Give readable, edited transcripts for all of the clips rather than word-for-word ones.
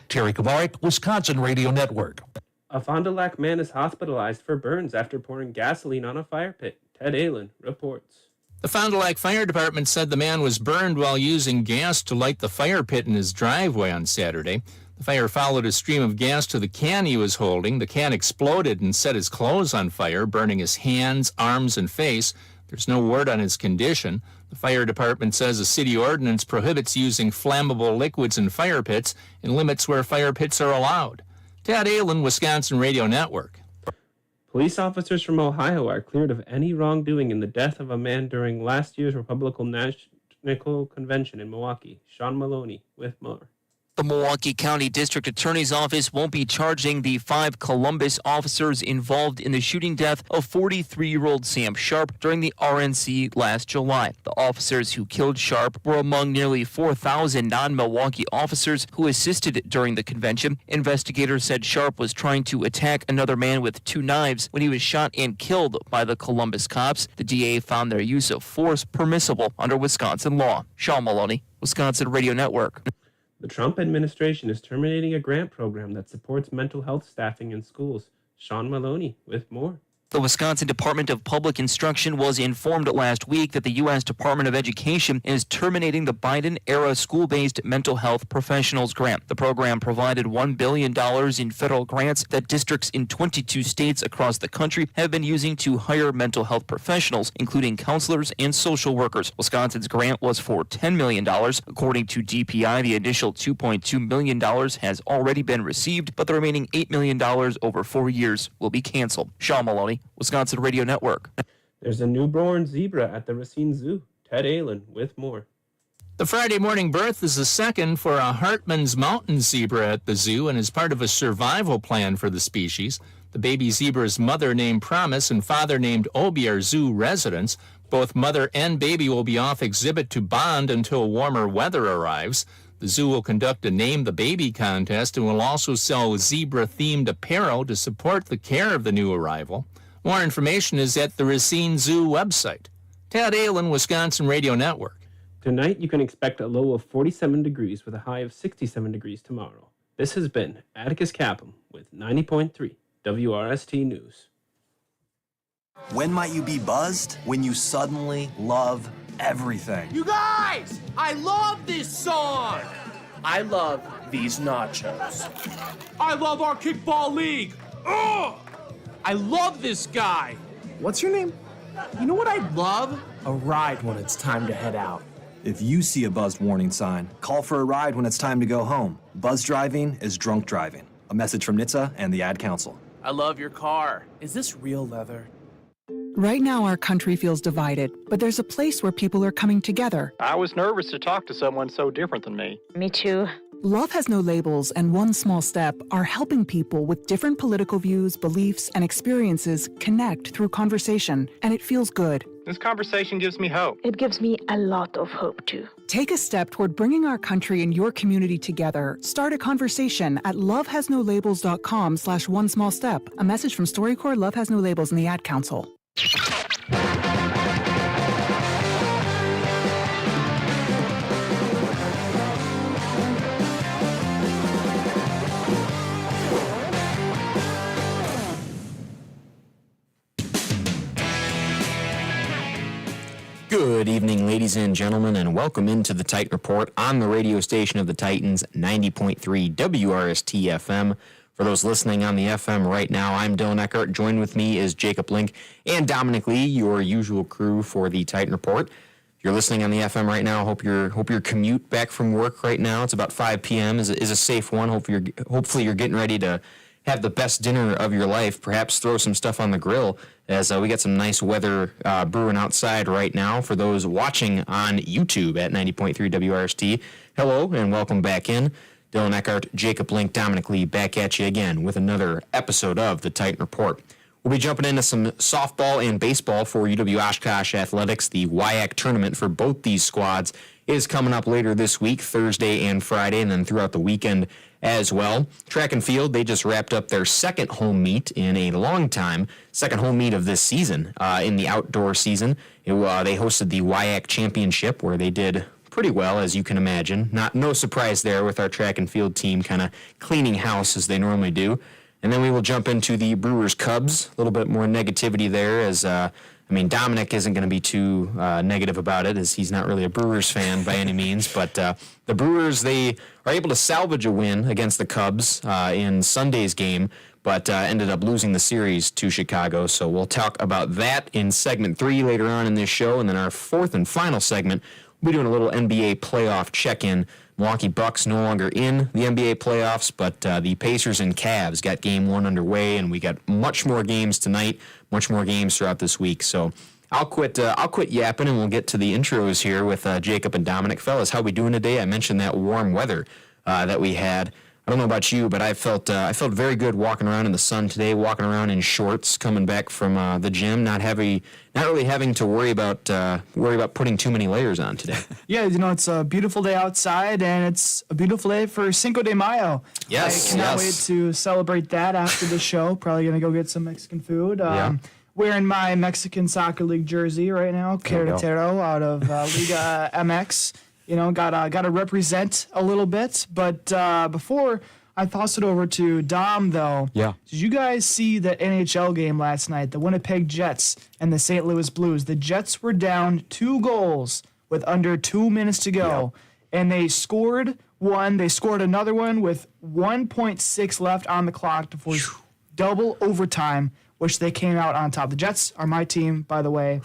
Terry Kavarik, Wisconsin Radio Network. A Fond du Lac man is hospitalized for burns after pouring gasoline on a fire pit. Ted Allen reports. The Fond du Lac Fire Department said the man was burned while using gas to light the fire pit in his driveway on Saturday. The fire followed a stream of gas to the can he was holding. The can exploded and set his clothes on fire, burning his hands, arms, and face. There's no word on his condition. The fire department says a city ordinance prohibits using flammable liquids in fire pits and limits where fire pits are allowed. Ted Allen, Wisconsin Radio Network. Police officers from Ohio are cleared of any wrongdoing in the death of a man during last year's Republican National Convention in Milwaukee. Sean Maloney with more. The Milwaukee County District Attorney's Office won't be charging the 5 Columbus officers involved in the shooting death of 43-year-old Sam Sharp during the RNC last July. The officers who killed Sharp were among nearly 4,000 non-Milwaukee officers who assisted during the convention. Investigators said Sharp was trying to attack another man with 2 knives when he was shot and killed by the Columbus cops. The DA found their use of force permissible under Wisconsin law. Sean Maloney, Wisconsin Radio Network. The Trump administration is terminating a grant program that supports mental health staffing in schools. Sean Maloney with more. The Wisconsin Department of Public Instruction was informed last week that the U.S. Department of Education is terminating the Biden-era school-based mental health professionals grant. The program provided $1 billion in federal grants that districts in 22 states across the country have been using to hire mental health professionals, including counselors and social workers. Wisconsin's grant was for $10 million. According to DPI, the initial $2.2 million has already been received, but the remaining $8 million over 4 years will be canceled. Sean Maloney, Wisconsin Radio Network. There's a newborn zebra at the Racine Zoo. Ted Allen with more. The Friday morning birth is the second for a Hartman's mountain zebra at the zoo and is part of a survival plan for the species. The baby zebra's mother named Promise and father named Obi are zoo residents. Both mother and baby will be off exhibit to bond until warmer weather arrives. The zoo will conduct a Name the Baby contest and will also sell zebra-themed apparel to support the care of the new arrival. More information is at the Racine Zoo website. Ted Allen, Wisconsin Radio Network. Tonight, you can expect a low of 47 degrees with a high of 67 degrees tomorrow. This has been Atticus Capham with 90.3 WRST News. When might you be buzzed? When you suddenly love everything. You guys! I love this song! I love these nachos. I love our kickball league! Ugh! I love this guy! What's your name? You know what I'd love? A ride when it's time to head out. If you see a buzzed warning sign, call for a ride when it's time to go home. Buzz driving is drunk driving. A message from NHTSA and the Ad Council. I love your car. Is this real leather? Right now, our country feels divided, but there's a place where people are coming together. I was nervous to talk to someone so different than me. Me too. Love Has No Labels and One Small Step are helping people with different political views, beliefs, and experiences connect through conversation, and it feels good. This conversation gives me hope. It gives me a lot of hope, too. Take a step toward bringing our country and your community together. Start a conversation at lovehasnolabels.com/onesmallstep. A message from StoryCorps, Love Has No Labels, and the Ad Council. Good evening, ladies and gentlemen, and welcome into the Titan Report on the radio station of the Titans, 90.3 WRST-FM. For those listening on the FM right now, I'm Dylan Eckert. Joined with me is Jacob Link and Dominic Lee, your usual crew for the Titan Report. If you're listening on the FM right now, hope your commute back from work right now, it's about 5 p.m., is a safe one. Hopefully you're getting ready to have the best dinner of your life, perhaps throw some stuff on the grill, as we got some nice weather brewing outside right now. For those watching on YouTube at 90.3 WRST, hello and welcome back in. Dylan Eckert, Jacob Link, Dominic Lee, back at you again with another episode of the Titan Report. We'll be jumping into some softball and baseball for UW Oshkosh Athletics. The WIAC tournament for both these squads is coming up later this week, Thursday and Friday, and then throughout the weekend as well. Track and field, they just wrapped up their second home meet in a long time, second home meet of this season in the outdoor season. They hosted the WIAC Championship, where they did pretty well, as you can imagine. No surprise there with our track and field team kind of cleaning house as they normally do. And then we will jump into the Brewers-Cubs. A little bit more negativity there as, Dominic isn't going to be too negative about it as he's not really a Brewers fan by any means. But the Brewers, they are able to salvage a win against the Cubs in Sunday's game, but ended up losing the series to Chicago. So we'll talk about that in segment 3 later on in this show. And then our fourth and final segment, we'll be doing a little NBA playoff check-in. Milwaukee Bucks no longer in the NBA playoffs, but the Pacers and Cavs got game 1 underway, and we got much more games tonight, much more games throughout this week. So I'll quit yapping, and we'll get to the intros here with Jacob and Dominic. Fellas, how we doing today? I mentioned that warm weather that we had. I don't know about you, but I felt very good walking around in the sun today, walking around in shorts, coming back from the gym, not really having to worry about putting too many layers on today. Yeah, it's a beautiful day outside, and it's a beautiful day for Cinco de Mayo. Yes, I cannot wait to celebrate that after the show. Probably gonna go get some Mexican food. Wearing my Mexican Soccer League jersey right now, Querétaro out of Liga MX. Gotta represent a little bit. But before I toss it over to Dom, though, did you guys see the NHL game last night? The Winnipeg Jets and the St. Louis Blues. The Jets were down 2 goals with under 2 minutes to go, and they scored one. They scored another one with 1.6 left on the clock to force double overtime, which they came out on top. The Jets are my team, by the way.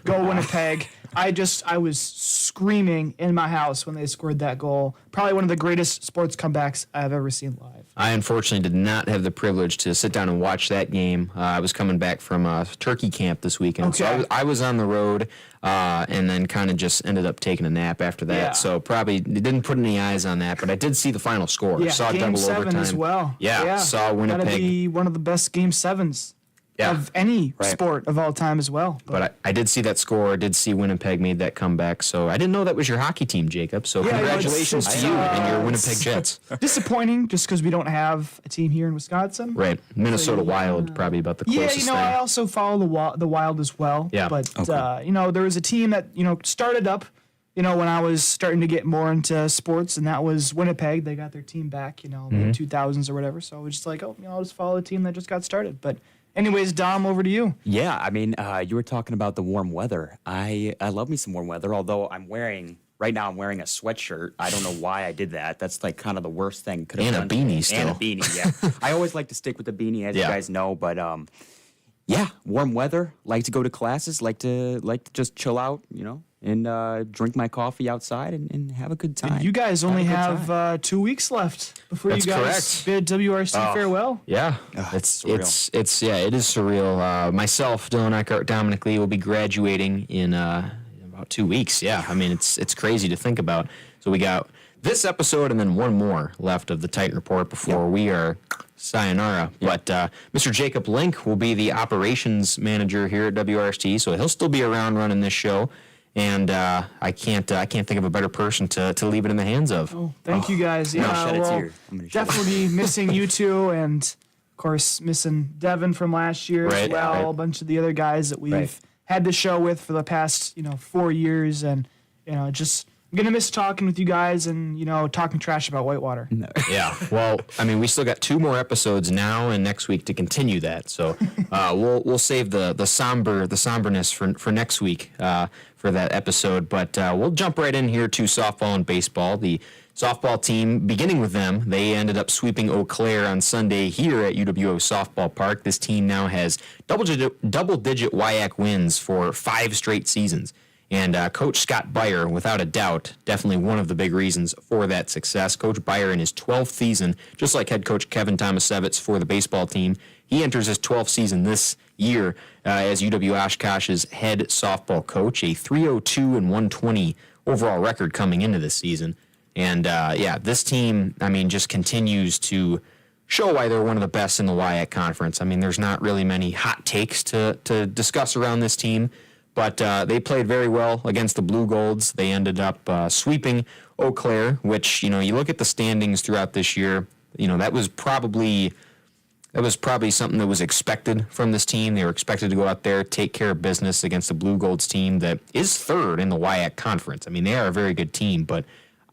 Go Winnipeg. I was screaming in my house when they scored that goal. Probably one of the greatest sports comebacks I've ever seen live. I unfortunately did not have the privilege to sit down and watch that game. I was coming back from turkey camp this weekend, so I was on the road and then kind of just ended up taking a nap after that. Yeah. So probably didn't put any eyes on that, but I did see the final score. Yeah, saw Game double 7 overtime as well. Yeah, saw Winnipeg. Gotta be one of the best Game 7s. Of any sport of all time as well. But I did see that score. I did see Winnipeg made that comeback. So I didn't know that was your hockey team, Jacob. So congratulations to you and your Winnipeg Jets. Disappointing just because we don't have a team here in Wisconsin. Right. Minnesota Wild, probably about the closest thing. I also follow the Wild as well. Yeah. But, there was a team that, started up, when I was starting to get more into sports, and that was Winnipeg. They got their team back, in the 2000s or whatever. So I was just like, I'll just follow a team that just got started. But anyways, Dom, over to you. Yeah, you were talking about the warm weather. I love me some warm weather, although right now I'm wearing a sweatshirt. I don't know why I did that. That's like kind of the worst thing could have done. And a beanie still. And a beanie, yeah. I always like to stick with the beanie, as you guys know, but warm weather, like to go to classes, like to just chill out, and drink my coffee outside and have a good time. And you guys only have 2 weeks left before That's you guys bid WRC farewell. Yeah, it is surreal. Myself, Dylan Eckhart, Dominic Lee will be graduating in about 2 weeks. Yeah, it's crazy to think about. So we got this episode and then one more left of the Titan Report before we are sayonara. But Mr. Jacob Link will be the operations manager here at WRST, so he'll still be around running this show. And I can't think of a better person to leave it in the hands of. Oh, thank you guys. Yeah, definitely missing you two, and of course missing Devin from last year as well. A bunch of the other guys that we've had the show with for the past 4 years, and just I'm gonna miss talking with you guys and talking trash about Whitewater. No. Yeah. Well, we still got 2 more episodes now and next week to continue that. So we'll save the somberness for next week for that episode. But we'll jump right in here to softball and baseball. The softball team, beginning with them, they ended up sweeping Eau Claire on Sunday here at UWO Softball Park. This team now has double-digit WIAC wins for 5 straight seasons. And Coach Scott Beyer, without a doubt, definitely one of the big reasons for that success. Coach Beyer in his 12th season, just like head coach Kevin Tomasevich for the baseball team, he enters his 12th season this year as UW Oshkosh's head softball coach, a 302 and 120 overall record coming into this season. And, this team, just continues to show why they're one of the best in the WIAC conference. There's not really many hot takes to discuss around this team. But they played very well against the Blue Golds. They ended up sweeping Eau Claire, which, you look at the standings throughout this year, that was probably, That was probably something that was expected from this team. They were expected to go out there, take care of business against the Blue Golds team that is third in the WIAC conference. I mean, they are a very good team, but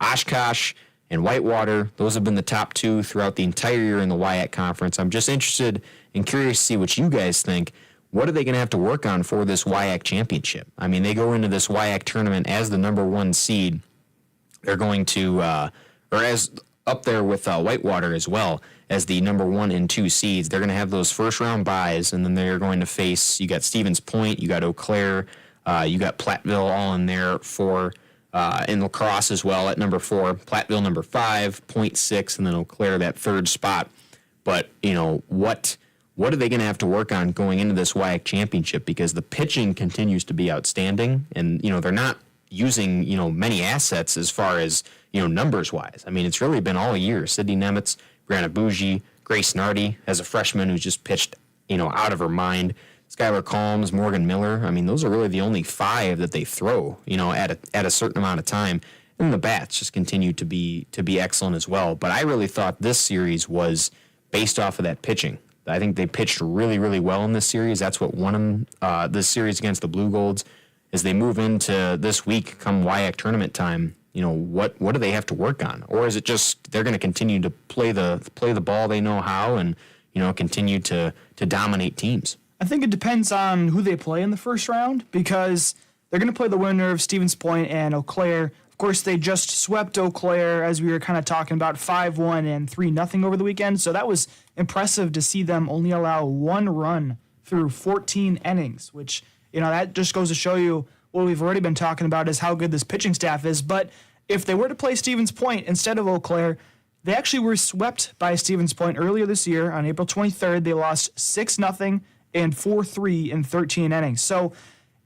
Oshkosh and Whitewater, those have been the top two throughout the entire year in the WIAC conference. I'm just interested and curious to see what you guys think. What are they going to have to work on for this WIAC championship? I mean, they go into this WIAC tournament as the number one seed. They're going to, or as up there with Whitewater as well, as the number 1 and 2 seeds. They're going to have those first round byes, and then they're going to face, you got Stevens Point, you got Eau Claire, you got Platteville all in there for, in La Crosse as well at number 4, Platteville number 5, Point 6, and then Eau Claire that third spot. But, you know, what are they going to have to work on going into this WIAC championship? Because the pitching continues to be outstanding, and, you know, they're not using, you know, many assets as far as, you know, numbers-wise. I mean, it's really been all year. Sydney Nemitz, Brianna Bougie, Grace Nardi as a freshman who's just pitched, you know, out of her mind. Skylar Calms, Morgan Miller. I mean, those are really the only 5 that they throw, you know, at a certain amount of time. And the bats just continue to be excellent as well. But I really thought this series was based off of that pitching. I think they pitched really, really well in this series. That's what won them this series against the Blue Golds. As they move into this week, come WIAC tournament time, you know, what do they have to work on? Or is it just they're going to continue to play the ball they know how and, you know, continue to dominate teams? I think it depends on who they play in the first round, because they're going to play the winner of Stevens Point and Eau Claire. Of course, they just swept Eau Claire, as we were kind of talking about, 5-1 and 3-0 over the weekend. So that was impressive to see them only allow 1 run through 14 innings, which, you know, that just goes to show you what we've already been talking about is how good this pitching staff is. But if they were to play Stevens Point instead of Eau Claire, they actually were swept by Stevens Point earlier this year. On April 23rd, they lost 6-0 and 4-3 in 13 innings. So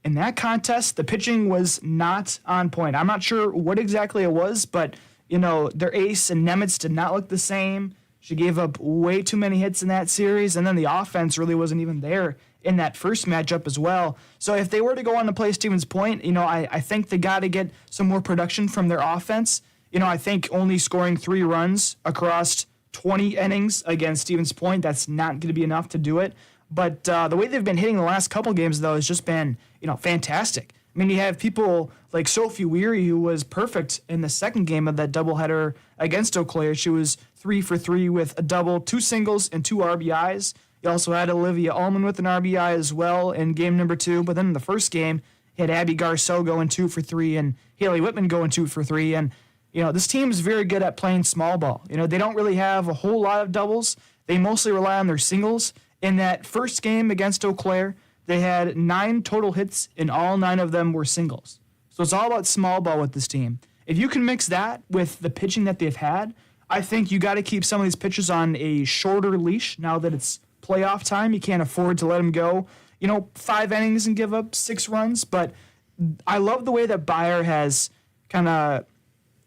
in that contest, the pitching was not on point. I'm not sure what exactly it was, but, you know, their ace and Nemitz did not look the same. She gave up way too many hits in that series, and then the offense really wasn't even there in that first matchup as well. So if they were to go on to play Stevens Point, you know, I think they got to get some more production from their offense. You know, I think only scoring 3 runs across 20 innings against Stevens Point, that's not going to be enough to do it. But the way they've been hitting the last couple games, though, has just been, you know, fantastic. I mean, you have people like Sophie Weary, who was perfect in the second game of that doubleheader against Eau Claire. She was 3 for 3 with a double, 2 singles, and 2 RBIs. You also had Olivia Ullman with an RBI as well in game number 2. But then in the first game, you had Abby Garceau going 2 for 3 and Haley Whitman going 2 for 3. And, you know, this team is very good at playing small ball. You know, they don't really have a whole lot of doubles. They mostly rely on their singles. In that first game against Eau Claire, they had 9 total hits, and all 9 of them were singles. So it's all about small ball with this team. If you can mix that with the pitching that they've had, I think you got to keep some of these pitchers on a shorter leash now that it's playoff time. You can't afford to let them go, you know, 5 innings and give up 6 runs. But I love the way that Bayer has kind of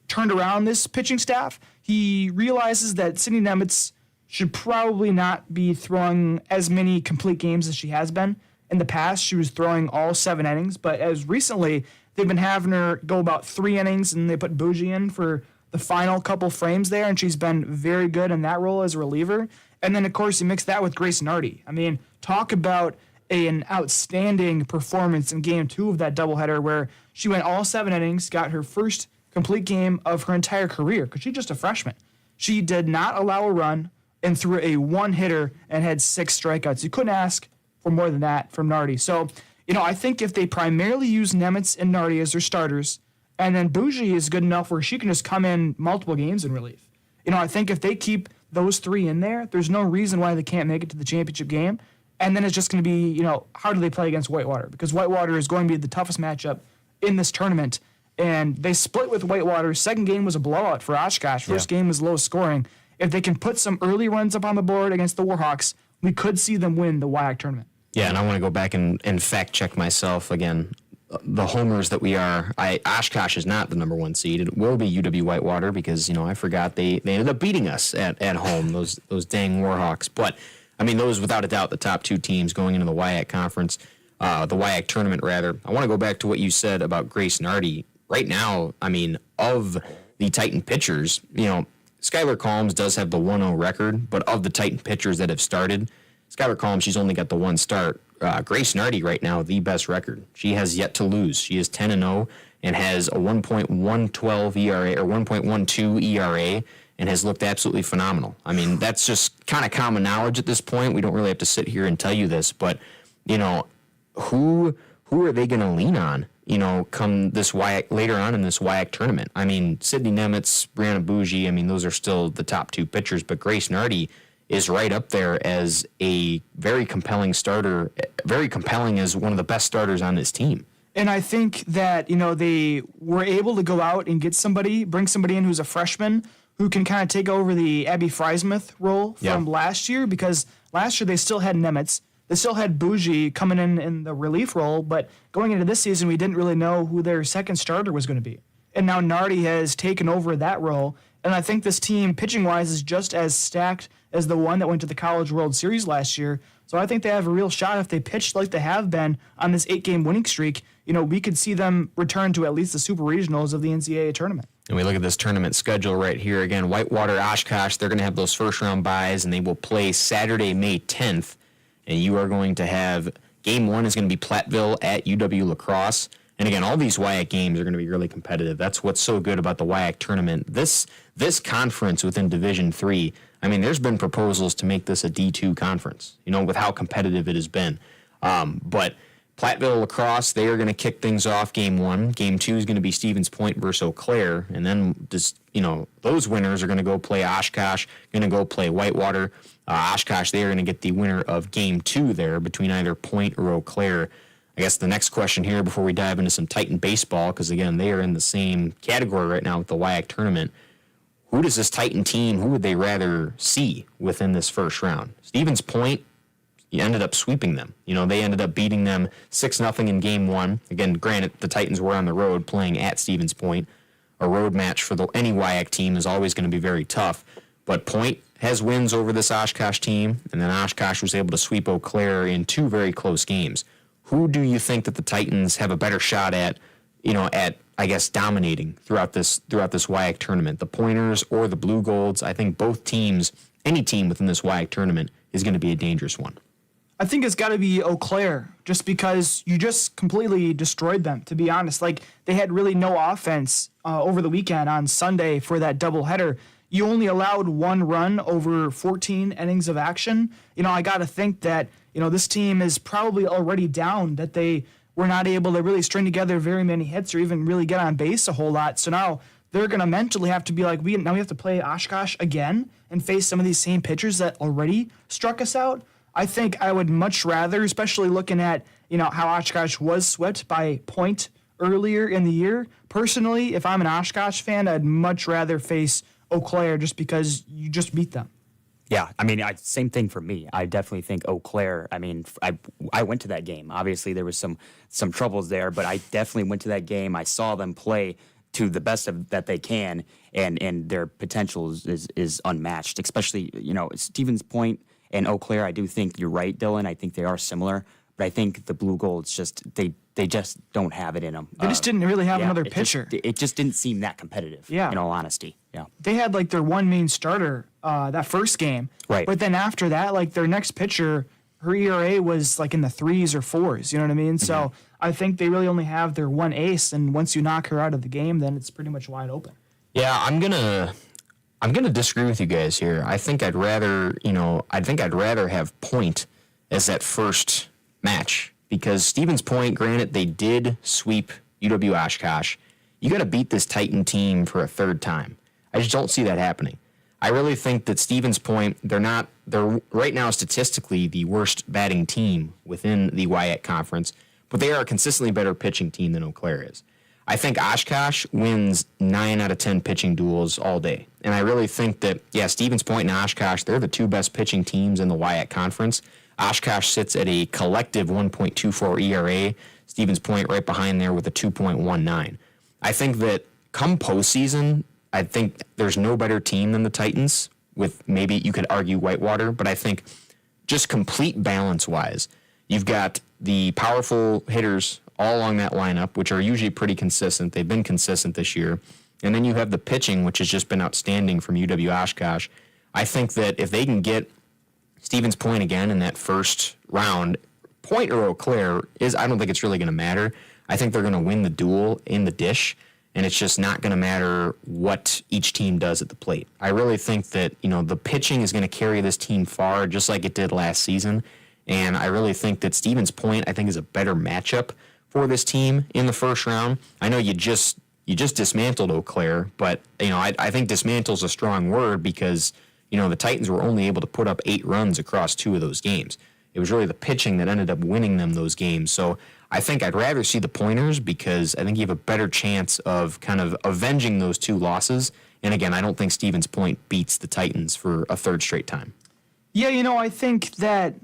turned around this pitching staff. He realizes that Sydney Nemitz should probably not be throwing as many complete games as she has been. In the past, she was throwing all 7 innings, but as recently, they've been having her go about 3 innings, and they put Bougie in for the final couple frames there, and she's been very good in that role as a reliever. And then, of course, you mix that with Grace Nardi. I mean, talk about an outstanding performance in game 2 of that doubleheader where she went all 7 innings, got her first complete game of her entire career, because she's just a freshman. She did not allow a run and threw a 1-hitter and had 6 strikeouts. You couldn't ask for more than that from Nardi. So, you know, I think if they primarily use Nemitz and Nardi as their starters, and then Bougie is good enough where she can just come in multiple games in relief. You know, I think if they keep those 3 in there, there's no reason why they can't make it to the championship game. And then it's just going to be, you know, how do they play against Whitewater? Because Whitewater is going to be the toughest matchup in this tournament. And they split with Whitewater. Second game was a blowout for Oshkosh. First game was low scoring. If they can put some early runs up on the board against the Warhawks, we could see them win the WIAC tournament. Yeah, and I want to go back and fact check myself again. The homers that we are, Oshkosh is not the number 1 seed. It will be UW Whitewater because, you know, I forgot they ended up beating us at home, those dang Warhawks. But, I mean, those without a doubt the top 2 teams going into the WIAC conference, the WIAC tournament rather. I want to go back to what you said about Grace Nardi. Right now, I mean, of the Titan pitchers, you know, Skylar Calms does have the 1-0 record, but of the Titan pitchers that have started, Skylar Calms, she's only got the one start. Grace Nardi right now, the best record. She has yet to lose. She is 10-0 and has a 1.112 ERA or 1.12 ERA and has looked absolutely phenomenal. I mean, that's just kind of common knowledge at this point. We don't really have to sit here and tell you this, but, you know, who are they going to lean on, you know, come this WIAC, later on in this WIAC tournament? I mean, Sydney Nemitz, Brianna Bougie, I mean, those are still the top two pitchers, but Grace Nardi is right up there as a very compelling starter, very compelling as one of the best starters on this team. And I think that, you know, they were able to go out and get somebody, bring somebody in who's a freshman who can kind of take over the Abby Frysmith role from last year, because last year they still had Nemitz. They still had Bougie coming in the relief role, but going into this season, we didn't really know who their second starter was going to be. And now Nardi has taken over that role, and I think this team, pitching-wise, is just as stacked as the one that went to the College World Series last year. So I think they have a real shot if they pitch like they have been on this 8-game winning streak. You know, we could see them return to at least the Super Regionals of the NCAA tournament. And we look at this tournament schedule right here. Again, Whitewater, Oshkosh, they're going to have those first-round byes, and they will play Saturday, May 10th. And you are going to have game one is going to be Platteville at UW La Crosse. And again, all these WIAC games are going to be really competitive. That's what's so good about the WIAC tournament. This conference within Division III, I mean, there's been proposals to make this a D2 conference, you know, with how competitive it has been. But Platteville, La Crosse, they are going to kick things off game one. Game two is going to be Stevens Point versus Eau Claire. And then, just, you know, those winners are going to go play Oshkosh, going to go play Whitewater. Oshkosh, they are going to get the winner of game two there between either Point or Eau Claire. I guess the next question here before we dive into some Titan baseball, because, again, they are in the same category right now with the WIAC tournament. Who does this Titan team, who would they rather see within this first round? Stevens Point, you ended up sweeping them. You know, they ended up beating them 6-0 in game one. Again, granted, the Titans were on the road playing at Stevens Point. A road match for any WIAC team is always going to be very tough. But Point has wins over this Oshkosh team, and then Oshkosh was able to sweep Eau Claire in two very close games. Who do you think that the Titans have a better shot at, you know, at, I guess, dominating throughout this WIAC tournament? The Pointers or the Blue Golds? I think both teams, any team within this WIAC tournament is going to be a dangerous one. I think it's got to be Eau Claire, just because you just completely destroyed them, to be honest. Like, they had really no offense over the weekend on Sunday for that doubleheader. You only allowed one run over 14 innings of action. You know, I got to think that, you know, this team is probably already down, that they were not able to really string together very many hits or even really get on base a whole lot. So now they're going to mentally have to be like, now we have to play Oshkosh again and face some of these same pitchers that already struck us out. I think I would much rather, especially looking at, you know, how Oshkosh was swept by Point earlier in the year. Personally, if I'm an Oshkosh fan, I'd much rather face Eau Claire just because you just beat them. Yeah, I mean, same thing for me. I definitely think Eau Claire, I mean, I went to that game. Obviously, there was some troubles there, but I definitely went to that game. I saw them play to the best of that they can, and their potential is unmatched, especially, you know, Stevens Point and Eau Claire. I do think you're right, Dylan. I think they are similar, but I think the Blue Golds they just don't have it in them. They just didn't really have another pitcher. It just didn't seem that competitive, in all honesty. Yeah. They had, like, their one main starter that first game. Right. But then after that, like, their next pitcher, her ERA was, like, in the 3s or 4s. You know what I mean? Mm-hmm. So I think they really only have their one ace, and once you knock her out of the game, then it's pretty much wide open. Yeah, I'm gonna disagree with you guys here. I think I'd rather have Point as that first match, because Stevens Point, granted, they did sweep UW Oshkosh. You got to beat this Titan team for a third time. I just don't see that happening. I really think that Stevens Point, they're right now statistically the worst batting team within the WIAC conference, but they are a consistently better pitching team than Eau Claire is. I think Oshkosh wins 9 out of 10 pitching duels all day. And I really think that, Stevens Point and Oshkosh, they're the two best pitching teams in the WIAC conference. Oshkosh sits at a collective 1.24 ERA. Stevens Point right behind there with a 2.19. I think that come postseason, I think there's no better team than the Titans, with maybe you could argue Whitewater, but I think just complete balance-wise, you've got the powerful hitters all along that lineup, which are usually pretty consistent. They've been consistent this year. And then you have the pitching, which has just been outstanding from UW Oshkosh. I think that if they can get Stevens Point again in that first round, Point or Eau Claire I don't think it's really going to matter. I think they're going to win the duel in the dish, and it's just not going to matter what each team does at the plate. I really think that, the pitching is going to carry this team far, just like it did last season. And I really think that Stevens Point, I think, is a better matchup for this team in the first round. I know you just dismantled Eau Claire, but, I think dismantle's a strong word because, the Titans were only able to put up 8 runs across 2 of those games. It was really the pitching that ended up winning them those games. So I think I'd rather see the Pointers because I think you have a better chance of kind of avenging those 2 losses. And again, I don't think Stevens Point beats the Titans for a 3rd straight time. Yeah, I think that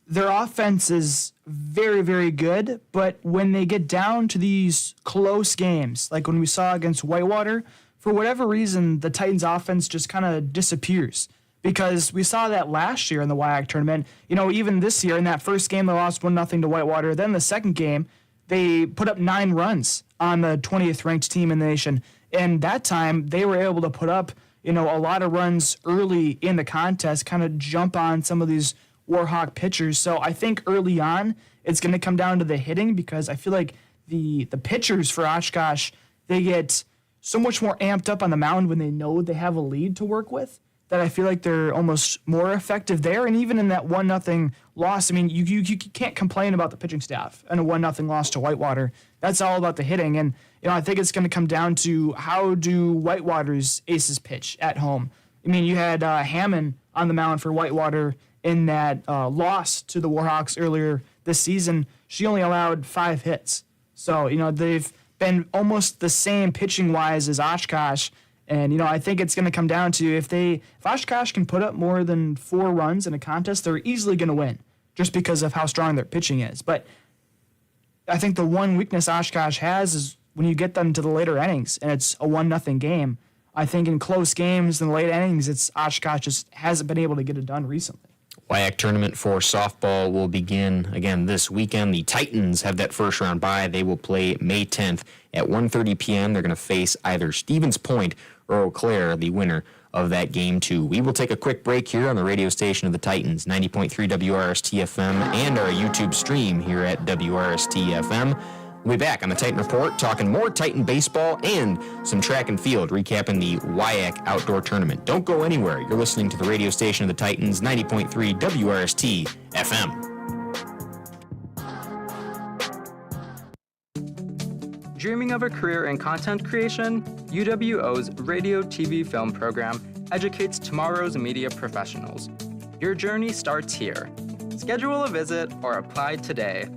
their offense is very, very good, but when they get down to these close games, like when we saw against Whitewater, for whatever reason, the Titans offense just kind of disappears. Because we saw that last year in the WIAC tournament. Even this year in that first game, they lost 1-0 to Whitewater. Then the second game, they put up 9 runs on the 20th ranked team in the nation. And that time, they were able to put up, a lot of runs early in the contest, kind of jump on some of these Warhawk pitchers. So I think early on, it's going to come down to the hitting because I feel like the pitchers for Oshkosh, they get so much more amped up on the mound when they know they have a lead to work with, that I feel like they're almost more effective there. And even in that 1-0 loss, I mean, you can't complain about the pitching staff and a 1-0 loss to Whitewater. That's all about the hitting. And, I think it's going to come down to how do Whitewater's aces pitch at home. I mean, you had Hammond on the mound for Whitewater in that loss to the Warhawks earlier this season. She only allowed 5 hits. So, they've been almost the same pitching-wise as Oshkosh. And, I think it's going to come down to if Oshkosh can put up more than 4 runs in a contest, they're easily going to win just because of how strong their pitching is. But I think the one weakness Oshkosh has is when you get them to the later innings and it's a 1-0 game. I think in close games in the late innings, Oshkosh just hasn't been able to get it done recently. WIAC tournament for softball will begin again this weekend. The Titans have that first round bye. They will play May 10th at 1:30 p.m. They're going to face either Stevens Point or Eau Claire, the winner of that game 2. We will take a quick break here on the radio station of the Titans, 90.3 WRST-FM, and our YouTube stream here at WRST-FM. We'll be back on the Titan Report talking more Titan baseball and some track and field, recapping the WIAC outdoor tournament. Don't go anywhere. You're listening to the radio station of the Titans, 90.3 WRST-FM. Dreaming of a career in content creation? UWO's radio, TV, film program educates tomorrow's media professionals. Your journey starts here. Schedule a visit or apply today.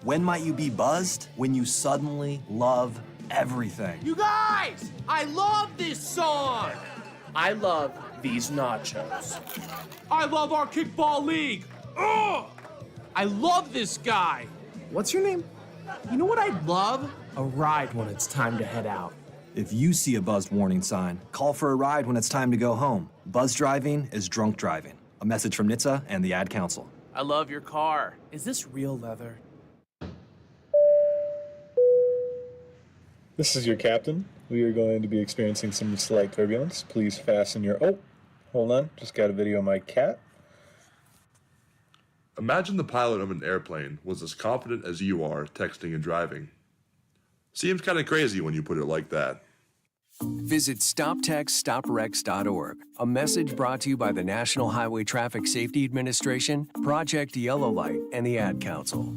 When might you be buzzed? When you suddenly love everything. You guys, I love this song. I love these nachos. I love our kickball league. Ugh! I love this guy. What's your name? You know what I'd love? A ride when it's time to head out. If you see a buzzed warning sign, call for a ride when it's time to go home. Buzz driving is drunk driving. A message from NHTSA and the Ad Council. I love your car. Is this real leather? This is your captain. We are going to be experiencing some slight turbulence. Please fasten your... Oh, hold on. Just got a video of my cat. Imagine the pilot of an airplane was as confident as you are texting and driving. Seems kind of crazy when you put it like that. Visit StopTextStopWrecks.org. A message brought to you by the National Highway Traffic Safety Administration, Project Yellow Light, and the Ad Council.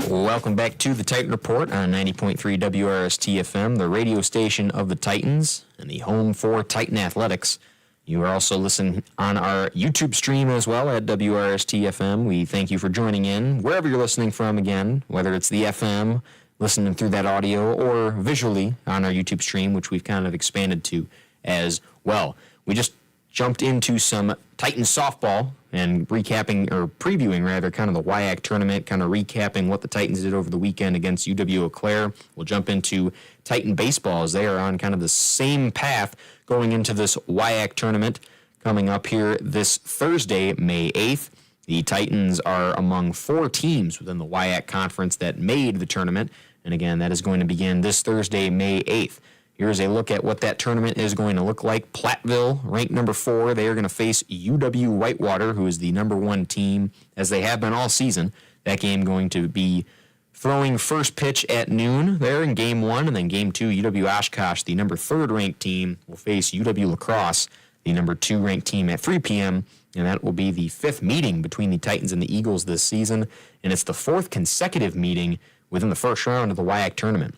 Welcome back to the Titan Report on 90.3 WRST-FM, the radio station of the Titans and the home for Titan Athletics. You are also listening on our YouTube stream as well at WRST-FM. We thank you for joining in wherever you're listening from again, whether it's the FM, listening through that audio, or visually on our YouTube stream, which we've kind of expanded to as well. We just jumped into some Titan softball and previewing kind of the WIAC tournament, kind of recapping what the Titans did over the weekend against UW-Eau Claire. We'll jump into Titan baseball as they are on kind of the same path going into this WIAC tournament coming up here this Thursday, May 8th. The Titans are among 4 teams within the WIAC conference that made the tournament. And again, that is going to begin this Thursday, May 8th. Here's a look at what that tournament is going to look like. Platteville, ranked number 4, they are going to face UW Whitewater, who is the number 1 team, as they have been all season. That game going to be throwing first pitch at noon there in Game 1, and then Game 2, UW Oshkosh, the number 3rd ranked team, will face UW La Crosse, the number 2 ranked team, at 3 p.m., and that will be the 5th meeting between the Titans and the Eagles this season, and it's the 4th consecutive meeting within the first round of the WIAC tournament.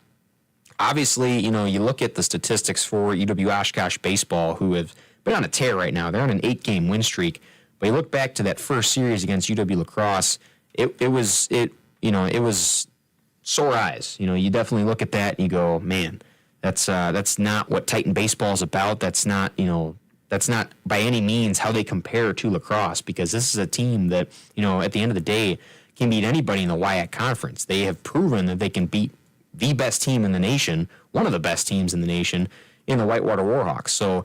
Obviously, you look at the statistics for UW Oshkosh baseball, who have been on a tear right now. They're on an 8-game win streak, but you look back to that first series against UW La Crosse, it was sore eyes. You definitely look at that and you go, man, that's not what Titan baseball is about. That's not by any means how they compare to La Crosse, because this is a team that, at the end of the day, can beat anybody in the WIAC conference. They have proven that they can beat the best team in the nation, one of the best teams in the nation, in the Whitewater Warhawks. So,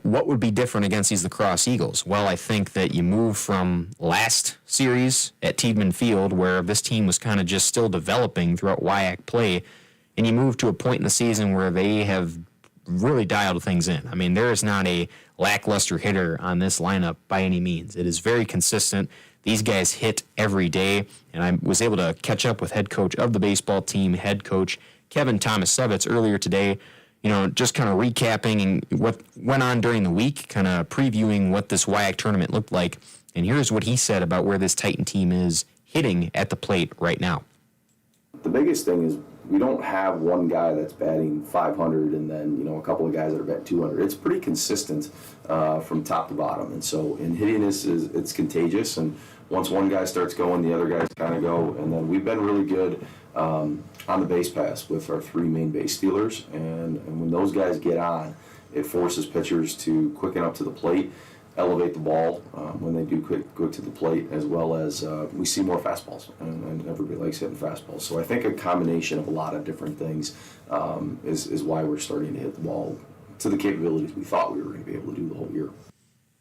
what would be different against these La Crosse Eagles? Well, I think that you move from last series at Tiedemann Field, where this team was kind of just still developing throughout WIAC play, and you move to a point in the season where they have really dialed things in. I mean, there is not a lackluster hitter on this lineup by any means. It is very consistent. These guys hit every day, and I was able to catch up with head coach of the baseball team, head coach Kevin Tomasevich, earlier today, just kind of recapping what went on during the week, kind of previewing what this WIAC tournament looked like. And here's what he said about where this Titan team is hitting at the plate right now. The biggest thing is we don't have one guy that's batting 500 and then, a couple of guys that are batting 200. It's pretty consistent from top to bottom. And so in hitting this, it's contagious. And once one guy starts going, the other guys kind of go. And then we've been really good on the base pass with our 3 main base stealers. And when those guys get on, it forces pitchers to quicken up to the plate, elevate the ball when they do quick to the plate, as well as we see more fastballs, and everybody likes hitting fastballs. So I think a combination of a lot of different things is why we're starting to hit the ball to the capabilities we thought we were going to be able to do the whole year.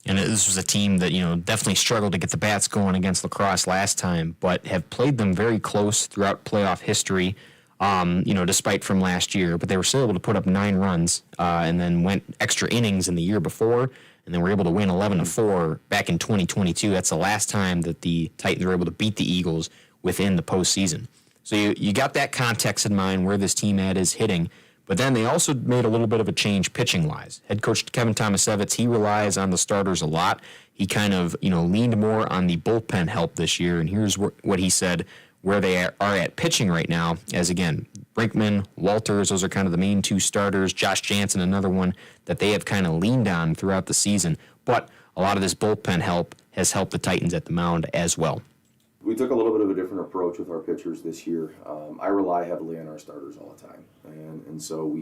And this was a team that, definitely struggled to get the bats going against La Crosse last time, but have played them very close throughout playoff history, despite from last year. But they were still able to put up 9 runs and then went extra innings in the year before, and then were able to win 11-4 back in 2022. That's the last time that the Titans were able to beat the Eagles within the postseason. So you got that context in mind where this team is hitting. But then they also made a little bit of a change pitching-wise. Head coach Kevin Tomasevich, he relies on the starters a lot. He kind of, leaned more on the bullpen help this year. And here's what he said where they are at pitching right now, as again, Brinkman, Walters, those are kind of the main 2 starters. Josh Jansen, another one that they have kind of leaned on throughout the season. But a lot of this bullpen help has helped the Titans at the mound as well. We took a little bit of a different approach with our pitchers this year. I rely heavily on our starters all the time, and so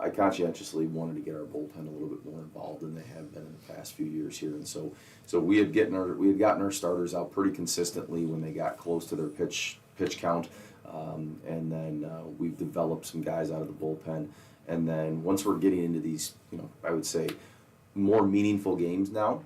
I conscientiously wanted to get our bullpen a little bit more involved than they have been in the past few years here, and so we had gotten our starters out pretty consistently when they got close to their pitch count, and then we've developed some guys out of the bullpen, and then once we're getting into these, I would say, more meaningful games now,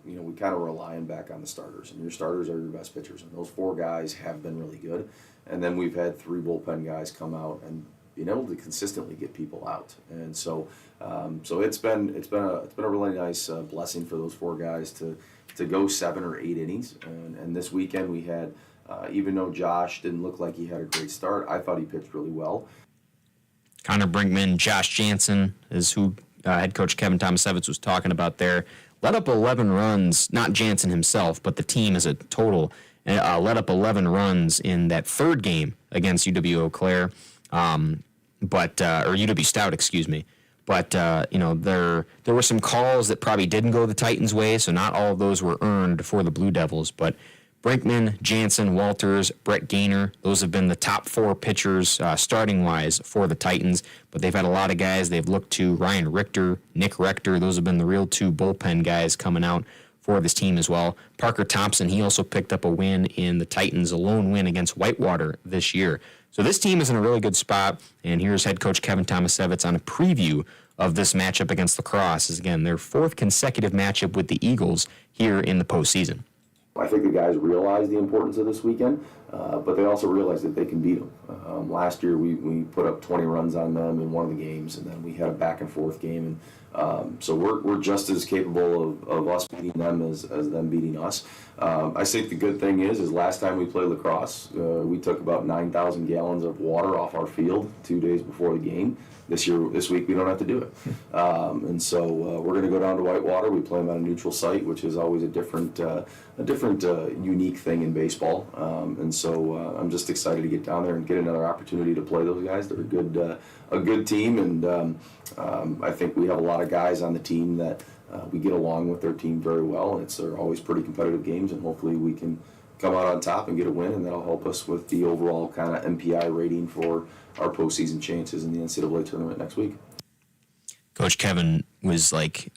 we kind of relying back on the starters, and your starters are your best pitchers, and those 4 guys have been really good. And then we've had 3 bullpen guys come out and being able to consistently get people out, and so it's been a really nice blessing for those 4 guys to go 7 or 8 innings. And this weekend we had, even though Josh didn't look like he had a great start, I thought he pitched really well. Connor Brinkman, Josh Jansen is who head coach Kevin Tomasevich was talking about there. Let up 11 runs, not Jansen himself, but the team as a total, let up 11 runs in that 3rd game against UW Eau Claire, or UW Stout, excuse me. But, there were some calls that probably didn't go the Titans' way, so not all of those were earned for the Blue Devils. But Brinkman, Jansen, Walters, Brett Gaynor, those have been the top 4 pitchers starting-wise for the Titans. But they've had a lot of guys they've looked to. Ryan Richter, Nick Rector, those have been the real 2 bullpen guys coming out for this team as well. Parker Thompson, he also picked up a win in the Titans, a lone win against Whitewater this year. So this team is in a really good spot, and here's head coach Kevin Tomasevich on a preview of this matchup against La Crosse. Is again their 4th consecutive matchup with the Eagles here in the postseason. I think the guys realize the importance of this weekend, but they also realize that they can beat them. Last year we put up 20 runs on them in one of the games, and then we had a back and forth game, and so we're just as capable of us beating them as them beating us. I think the good thing is last time we played lacrosse, we took about 9,000 gallons of water off our field 2 days before the game. This week we don't have to do it, and so we're going to go down to Whitewater. We play them at a neutral site, which is always a different unique thing in baseball. And so I'm just excited to get down there and get another opportunity to play those guys. They're a good team, and I think we have a lot of guys on the team that we get along with their team very well. And they're always pretty competitive games, and hopefully we can come out on top and get a win, and that'll help us with the overall kind of MPI rating for our postseason chances in the NCAA tournament next week. Coach Kevin was like,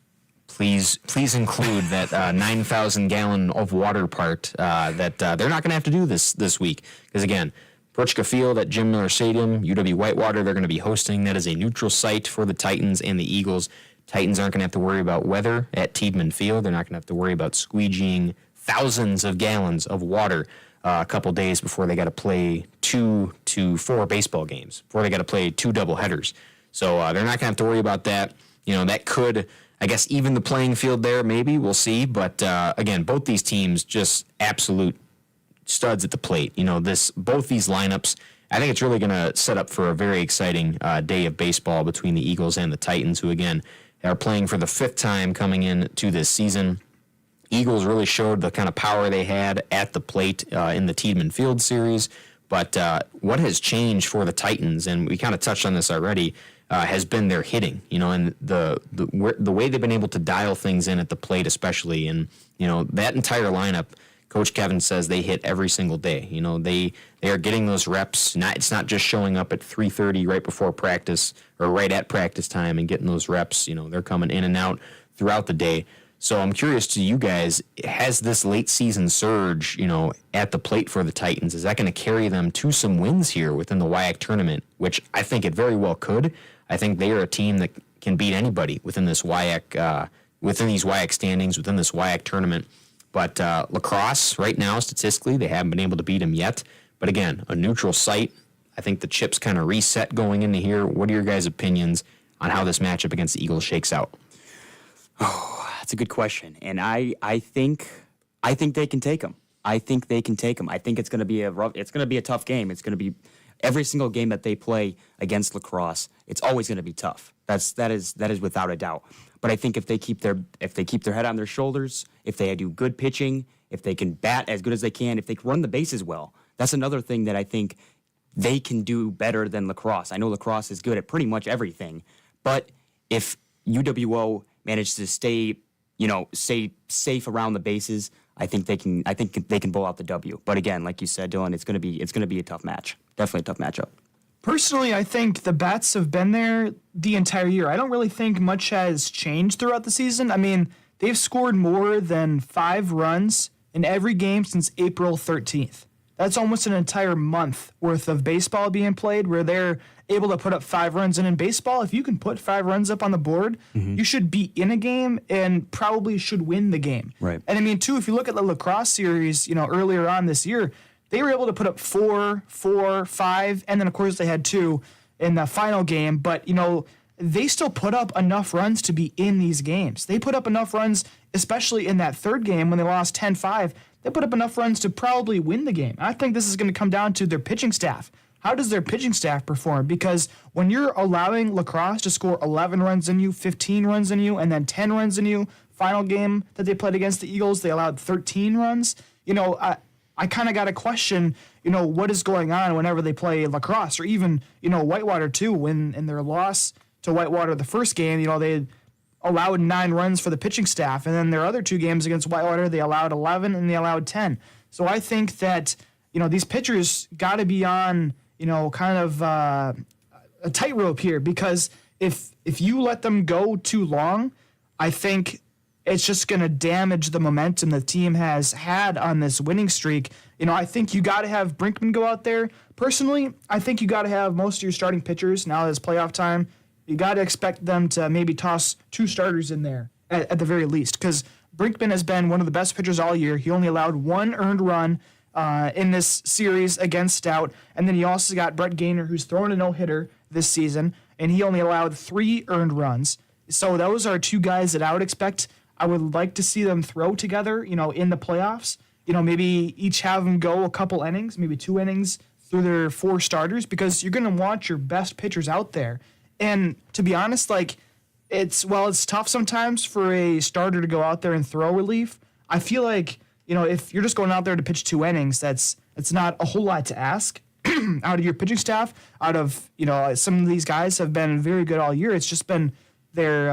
please include that 9,000 gallon of water part that they're not going to have to do this week. Because again, Pruchka Field at Jim Miller Stadium, UW Whitewater, they're going to be hosting. That is a neutral site for the Titans and the Eagles. Titans aren't going to have to worry about weather at Tiedemann Field. They're not going to have to worry about squeegeeing thousands of gallons of water a couple days before they got to play 2 to 4 baseball games, before they got to play 2 doubleheaders. So they're not going to have to worry about that. You know, that could, I guess, even the playing field there, maybe. We'll see. But again, both these teams just absolute studs at the plate. You know, both these lineups, I think it's really going to set up for a very exciting day of baseball between the Eagles and the Titans, who, again, are playing for the 5th time coming into this season. Eagles really showed the kind of power they had at the plate in the Tiedemann Field series. But what has changed for the Titans, and we kind of touched on this already, has been their hitting. You know, and the way they've been able to dial things in at the plate, especially, and you know that entire lineup. Coach Kevin says they hit every single day. You know, they are getting those reps. It's not just showing up at 3:30 right before practice or right at practice time and getting those reps. You know, they're coming in and out throughout the day. So I'm curious to you guys, has this late season surge, you know, at the plate for the Titans, is that going to carry them to some wins here within the WIAC tournament, which I think it very well could. I think they are a team that can beat anybody within this WIAC, within these WIAC standings, within this WIAC tournament. But lacrosse, right now, statistically, they haven't been able to beat them yet. But again, a neutral site, I think the chips kind of reset going into here. What are your guys' opinions on how this matchup against the Eagles shakes out? Oh, that's a good question, and I think they can take them. I think they can take them. I think it's going to be a tough game. It's going to be every single game that they play against lacrosse. It's always going to be tough. That is without a doubt. But I think if they keep their head on their shoulders, if they do good pitching, if they can bat as good as they can, if they run the bases well, that's another thing that I think they can do better than lacrosse. I know lacrosse is good at pretty much everything, but if UWO manage to stay safe around the bases, I think they can bowl out the W. But again, like you said, Dylan, it's gonna be a tough match. Definitely a tough matchup. Personally, I think the bats have been there the entire year. I don't really think much has changed throughout the season. I mean, they've scored more than 5 runs in every game since April 13th. That's almost an entire month worth of baseball being played where they're able to put up 5 runs. And in baseball, if you can put 5 runs up on the board, you should be in a game and probably should win the game. Right. And I mean, too, if you look at the lacrosse series, you know, earlier on this year, they were able to put up 4, 5, and then, of course, they had 2 in the final game. But, you know, they still put up enough runs to be in these games. They put up enough runs, especially in that third game when they lost 10-5. They put up enough runs to probably win the game. I think this is going to come down to their pitching staff. How does their pitching staff perform? Because when you're allowing lacrosse to score 11 runs in you, 15 runs in you, and then 10 runs in you, final game that they played against the Eagles, they allowed 13 runs. You know, I kind of got to question, you know, what is going on whenever they play lacrosse, or even, you know, Whitewater too. When in their loss to Whitewater the first game, you know, they allowed 9 runs for the pitching staff, and then their other 2 games against Whitewater, they allowed 11 and they allowed 10. So I think that, you know, these pitchers got to be on, you know, kind of a tightrope here, because if you let them go too long, I think it's just going to damage the momentum the team has had on this winning streak. You know, I think you got to have Brinkman go out there. Personally, I think you got to have most of your starting pitchers now that it's playoff time. You got to expect them to maybe toss 2 starters in there at the very least, because Brinkman has been one of the best pitchers all year. He only allowed 1 earned run in this series against Stout. And then you also got Brett Gaynor, who's thrown a no-hitter this season, and he only allowed 3 earned runs. So those are 2 guys that I would expect. I would like to see them throw together, in the playoffs. Maybe each have them go a couple innings, maybe 2 innings through their 4 starters, because you're going to want your best pitchers out there. And to be honest, it's tough sometimes for a starter to go out there and throw relief. I feel like, if you're just going out there to pitch 2 innings, it's not a whole lot to ask out of your pitching staff. Out of, some of these guys have been very good all year. It's just been their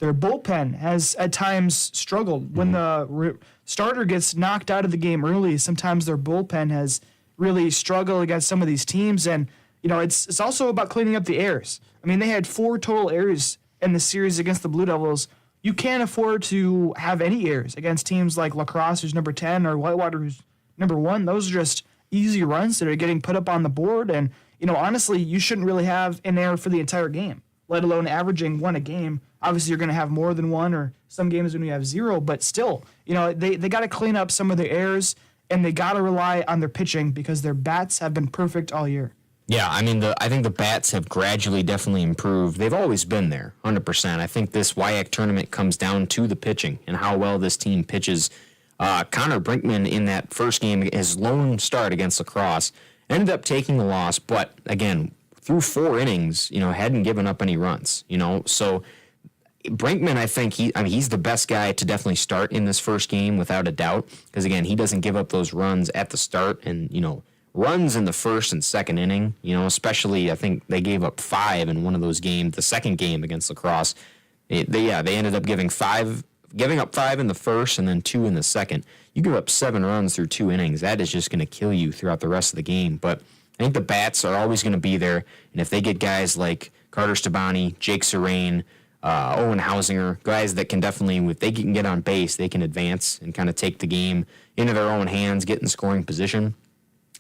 bullpen has at times struggled. When the starter gets knocked out of the game early, sometimes their bullpen has really struggled against some of these teams. And, it's also about cleaning up the errors. I mean, they had 4 total errors in the series against the Blue Devils. You can't afford to have any errors against teams like La Crosse, who's number 10, or Whitewater, who's number 1. Those are just easy runs that are getting put up on the board. And, honestly, you shouldn't really have an error for the entire game, let alone averaging 1 a game. Obviously, you're going to have more than 1, or some games when you have 0. But still, they got to clean up some of their errors, and they got to rely on their pitching because their bats have been perfect all year. Yeah, I mean, I think the bats have gradually definitely improved. They've always been there, 100%. I think this WIAC tournament comes down to the pitching and how well this team pitches. Connor Brinkman in that first game, his lone start against La Crosse, ended up taking the loss, but again, through 4 innings, hadn't given up any runs, So Brinkman, I think he's the best guy to definitely start in this first game without a doubt, because again, he doesn't give up those runs at the start, and runs in the first and second inning, especially I think they gave up 5 in one of those games, the second game against La Crosse. They ended up giving up 5 in the first and then 2 in the second. You give up 7 runs through 2 innings. That is just going to kill you throughout the rest of the game. But I think the bats are always going to be there, and if they get guys like Carter Stabani, Jake Serrain, Owen Hausinger, guys that can definitely, if they can get on base, they can advance and kind of take the game into their own hands, get in scoring position.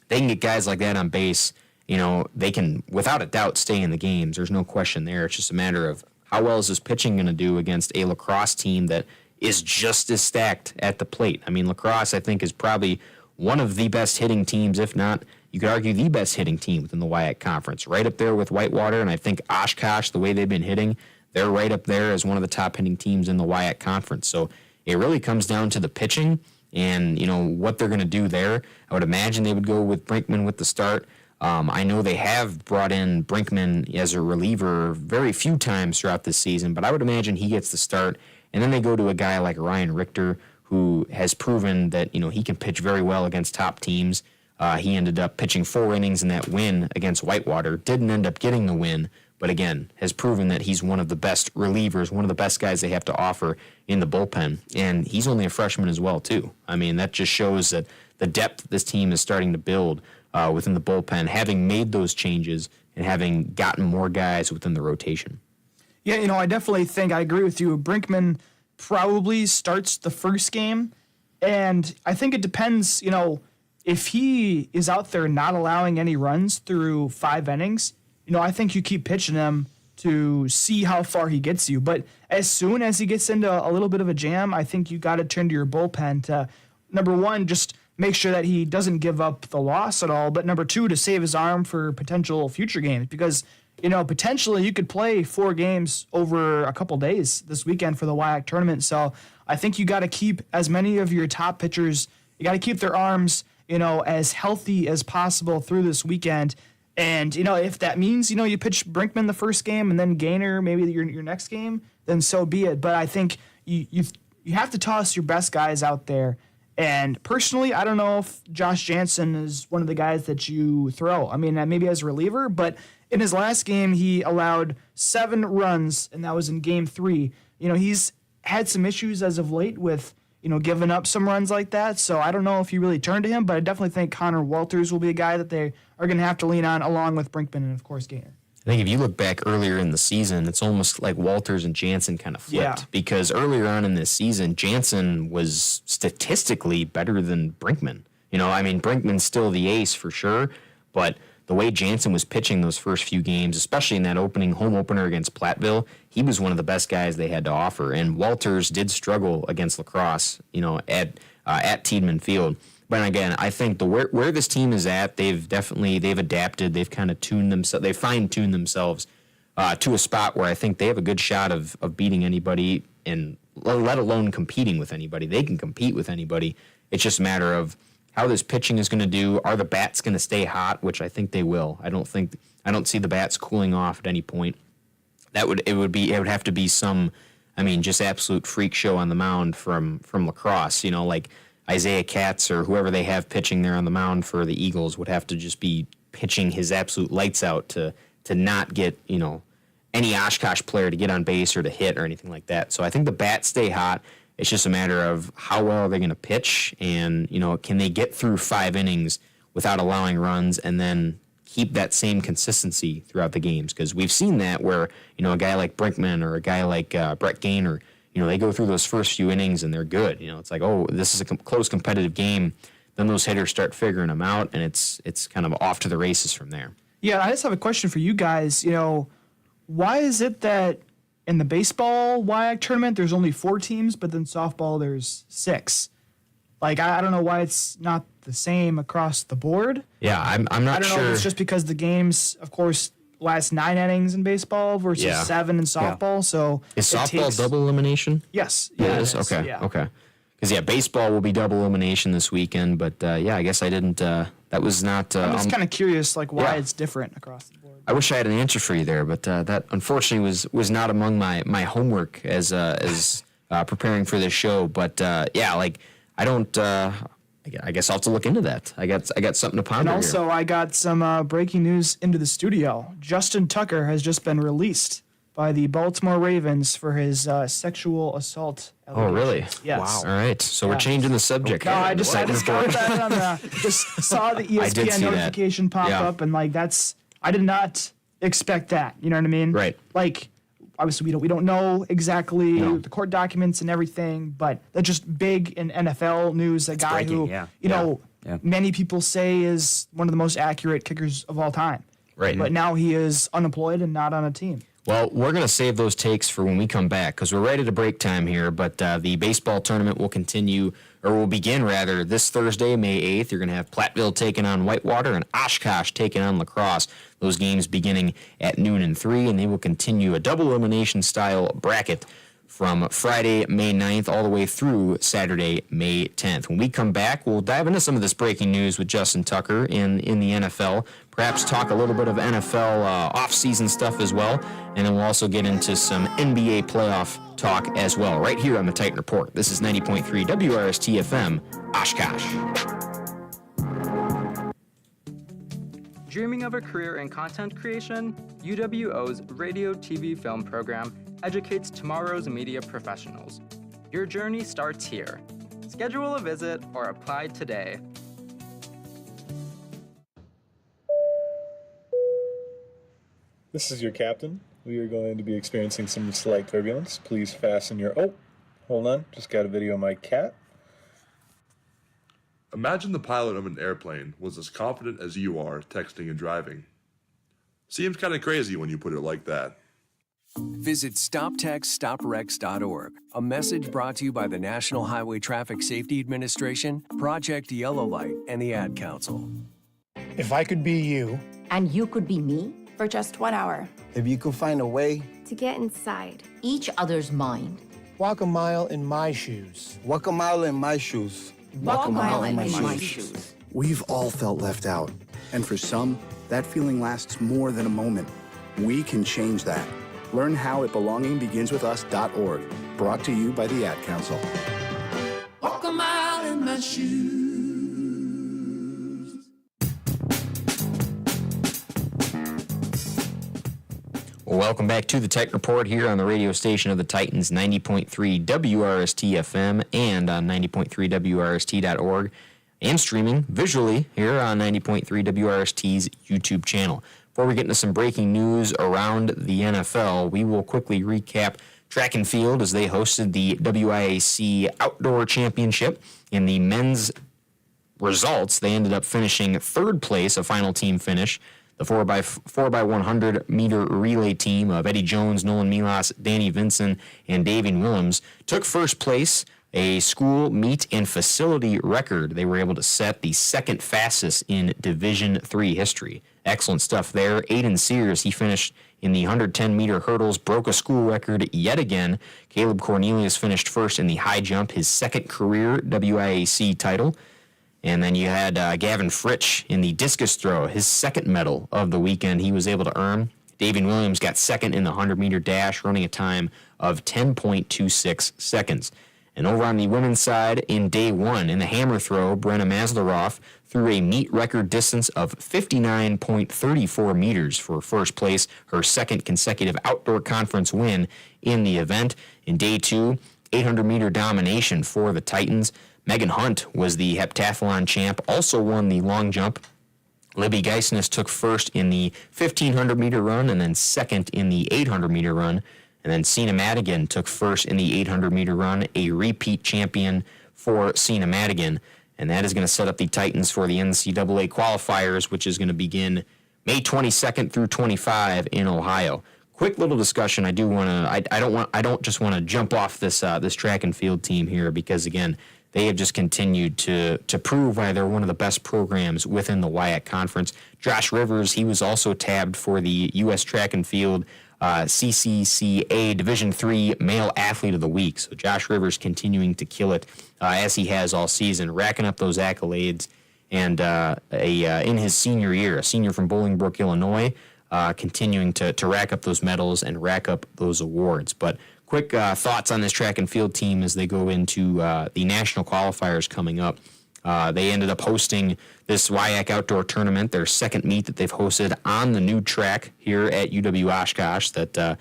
They can get guys like that on base, they can, without a doubt, stay in the games. There's no question there. It's just a matter of how well is this pitching going to do against a La Crosse team that is just as stacked at the plate. I mean, La Crosse, I think, is probably one of the best hitting teams, if not, you could argue the best hitting team within the WIAC Conference. Right up there with Whitewater, and I think Oshkosh, the way they've been hitting, they're right up there as one of the top hitting teams in the WIAC Conference. So it really comes down to the pitching and, what they're going to do there. I would imagine they would go with Brinkman with the start. I know they have brought in Brinkman as a reliever very few times throughout this season, but I would imagine he gets the start. And then they go to a guy like Ryan Richter, who has proven that, he can pitch very well against top teams. He ended up pitching 4 innings in that win against Whitewater. Didn't end up getting the win, but again, has proven that he's one of the best relievers, one of the best guys they have to offer in the bullpen. And he's only a freshman as well, too. I mean, that just shows that the depth this team is starting to build within the bullpen, having made those changes and having gotten more guys within the rotation. Yeah, I definitely think I agree with you. Brinkman probably starts the first game, and I think it depends, if he is out there not allowing any runs through 5 innings, I think you keep pitching him to see how far he gets you. But as soon as he gets into a little bit of a jam, I think you got to turn to your bullpen to, number 1, just make sure that he doesn't give up the loss at all, but number 2, to save his arm for potential future games, because potentially you could play 4 games over a couple days this weekend for the WIAC tournament. So I think you got to keep as many of your top pitchers, you got to keep their arms, as healthy as possible through this weekend. And, if that means, you pitch Brinkman the first game and then Gaynor maybe your next game, then so be it. But I think you have to toss your best guys out there. And personally, I don't know if Josh Jansen is one of the guys that you throw. I mean, maybe as a reliever, but in his last game, he allowed 7 runs, and that was in game 3. He's had some issues as of late with, giving up some runs like that. So I don't know if you really turn to him, but I definitely think Connor Walters will be a guy that they are going to have to lean on, along with Brinkman and, of course, Gaynor. I think if you look back earlier in the season, it's almost like Walters and Jansen kind of flipped. Because earlier on in this season, Jansen was statistically better than Brinkman. Brinkman's still the ace for sure, but the way Jansen was pitching those first few games, especially in that home opener against Platteville, he was one of the best guys they had to offer. And Walters did struggle against La Crosse, at Tiedemann Field. But again, I think where this team is at, they've adapted, they've kind of they fine-tuned themselves to a spot where I think they have a good shot of beating anybody, and let alone competing with anybody. They can compete with anybody. It's just a matter of how this pitching is going to do. Are the bats going to stay hot? Which I think they will. I don't see the bats cooling off at any point. It would have to be some, just absolute freak show on the mound from La Crosse. like Isaiah Katz or whoever they have pitching there on the mound for the Eagles would have to just be pitching his absolute lights out to not get any Oshkosh player to get on base or to hit or anything like that. So I think the bats stay hot. It's just a matter of how well are they going to pitch, and can they get through 5 innings without allowing runs, and then keep that same consistency throughout the games? Because we've seen that where a guy like Brinkman or a guy like Brett Gaynor, they go through those first few innings and they're good. It's like, oh, this is a close competitive game. Then those hitters start figuring them out, and it's kind of off to the races from there. Yeah, I just have a question for you guys. Why is it that in the baseball WIAC tournament there's only 4 teams, but then softball there's 6? Like, I don't know why it's not the same across the board. Yeah, I'm not sure. I don't know if it's just because the games, of course, last 9 innings in baseball versus 7 in softball. So is softball double elimination? Yes. Yeah, it is? Okay. Yeah. Okay. Because baseball will be double elimination this weekend. But I guess I didn't. That was not. I'm just kind of curious, why it's different across the board. I wish I had an answer for you there, but that unfortunately was not among my homework as preparing for this show. But I don't. I guess I'll have to look into that. I got something to ponder. And also, here. I got some breaking news into the studio. Justin Tucker has just been released by the Baltimore Ravens for his sexual assault allegations. Oh, really? Yes. Wow. All right. So we're changing the subject. No, I discovered that on just saw the ESPN notification pop up, and I did not expect that. You know what I mean? Right. Obviously, we don't know exactly the court documents and everything, but that's just big in NFL news. A guy who, many people say is one of the most accurate kickers of all time. Right. But now he is unemployed and not on a team. Well, we're going to save those takes for when we come back because we're right at a break time here, but the baseball tournament will begin this Thursday, May 8th. You're going to have Platteville taking on Whitewater and Oshkosh taking on La Crosse. Those games beginning at noon and 3, and they will continue a double elimination style bracket from Friday, May 9th, all the way through Saturday, May 10th. When we come back, we'll dive into some of this breaking news with Justin Tucker in the NFL, perhaps talk a little bit of NFL off-season stuff as well, and then we'll also get into some NBA playoff talk as well, right here on the Titan Report. This is 90.3 WRST-FM, Oshkosh. Dreaming of a career in content creation? UWO's radio, TV, film program educates tomorrow's media professionals. Your journey starts here. Schedule a visit or apply today. This is your captain. We are going to be experiencing some slight turbulence. Please fasten your... Oh, hold on. Just got a video of my cat. Imagine the pilot of an airplane was as confident as you are texting and driving. Seems kind of crazy when you put it like that. Visit StopTextStopWrecks.org. A message brought to you by the National Highway Traffic Safety Administration, Project Yellow Light, and the Ad Council. If I could be you... And you could be me? For just 1 hour. If you could find a way... To get inside. Each other's mind. Walk a mile in my shoes. Walk a mile in my shoes. Walk a mile in my shoes. We've all felt left out. And for some, that feeling lasts more than a moment. We can change that. Learn how at belongingbeginswithus.org. Brought to you by the Ad Council. Walk a mile in my shoes. Well, welcome back to the Titan Report here on the radio station of the Titans, 90.3 WRST-FM and on 90.3 WRST.org, and streaming visually here on 90.3 WRST's YouTube channel. Before we get into some breaking news around the NFL, we will quickly recap track and field as they hosted the WIAC Outdoor Championship in the men's results. They ended up finishing third place, a final team finish. The 4x100 meter relay team of Eddie Jones, Nolan Milas, Danny Vinson, and Davian Willems took first place, a school meet and facility record. They were able to set the second fastest in Division III history. Excellent stuff there. Aiden Sears, he finished in the 110 meter hurdles, broke a school record yet again. Caleb Cornelius finished first in the high jump, his second career WIAC title. And then you had Gavin Fritsch in the discus throw, his second medal of the weekend he was able to earn. Davian Williams got second in the 100-meter dash, running a time of 10.26 seconds. And over on the women's side, in day one, in the hammer throw, Brenna Masleroff threw a meet record distance of 59.34 meters for first place, her second consecutive outdoor conference win in the event. In day two, 800-meter domination for the Titans. Megan Hunt was the heptathlon champ, also won the long jump. Libby Geisness took first in the 1,500-meter run and then second in the 800-meter run. And then Sina Madigan took first in the 800-meter run, a repeat champion for Sina Madigan. And that is going to set up the Titans for the NCAA qualifiers, which is going to begin May 22nd through 25 in Ohio. Quick little discussion. I don't just want to jump off this track and field team here, because again, they have just continued to prove why they're one of the best programs within the WIAC conference. Josh Rivers, he was also tabbed for the U.S. Track and Field CCCA Division III Male Athlete of the Week. So Josh Rivers continuing to kill it as he has all season, racking up those accolades. And in his senior year, a senior from Bolingbrook, Illinois, continuing to rack up those medals and rack up those awards. But quick thoughts on this track and field team as they go into the national qualifiers coming up. They ended up hosting this WIAC outdoor tournament, their second meet that they've hosted on the new track here at UW Oshkosh that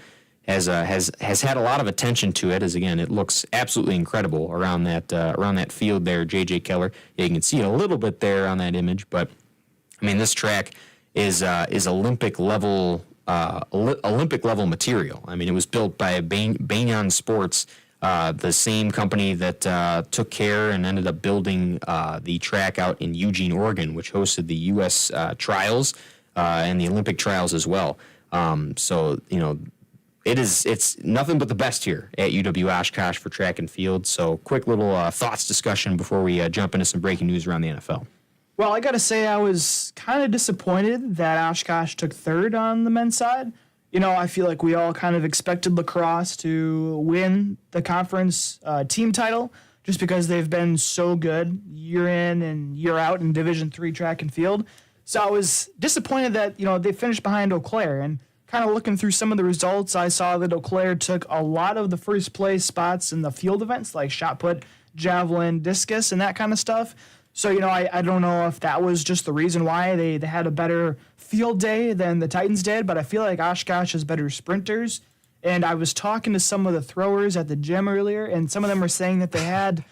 has had a lot of attention to it. As again, it looks absolutely incredible around that field there. JJ Keller, yeah, you can see it a little bit there on that image, but I mean this track is Olympic level material. I mean, it was built by Banyan Sports, the same company that took care and ended up building the track out in Eugene, Oregon, which hosted the U.S. trials and the Olympic trials as well. So, you know, it's nothing but the best here at UW Oshkosh for track and field. So quick little thoughts discussion before we jump into some breaking news around the NFL. Well, I got to say I was kind of disappointed that Oshkosh took third on the men's side. You know, I feel like we all kind of expected lacrosse to win the conference team title just because they've been so good year in and year out in Division III track and field. So I was disappointed that, you know, they finished behind Eau Claire. And kind of looking through some of the results, I saw that Eau Claire took a lot of the first place spots in the field events like shot put, javelin, discus, and that kind of stuff. So, you know, I don't know if that was just the reason why they had a better field day than the Titans did, but I feel like Oshkosh has better sprinters. And I was talking to some of the throwers at the gym earlier, and some of them were saying that they had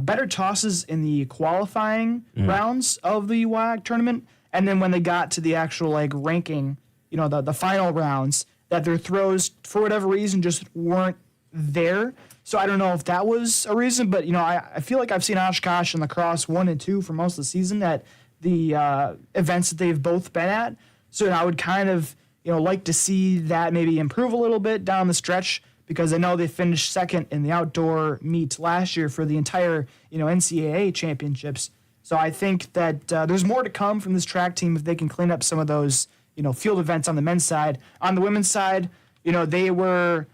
better tosses in the qualifying rounds of the WIAC tournament. And then when they got to the actual, like, ranking, you know, the final rounds, that their throws, for whatever reason, just weren't there. So I don't know if that was a reason, but, you know, I feel like I've seen Oshkosh in lacrosse 1 and 2 for most of the season at the events that they've both been at. So I would kind of, you know, like to see that maybe improve a little bit down the stretch, because I know they finished second in the outdoor meet last year for the entire, you know, NCAA championships. So I think that there's more to come from this track team if they can clean up some of those, you know, field events on the men's side. On the women's side, you know, they were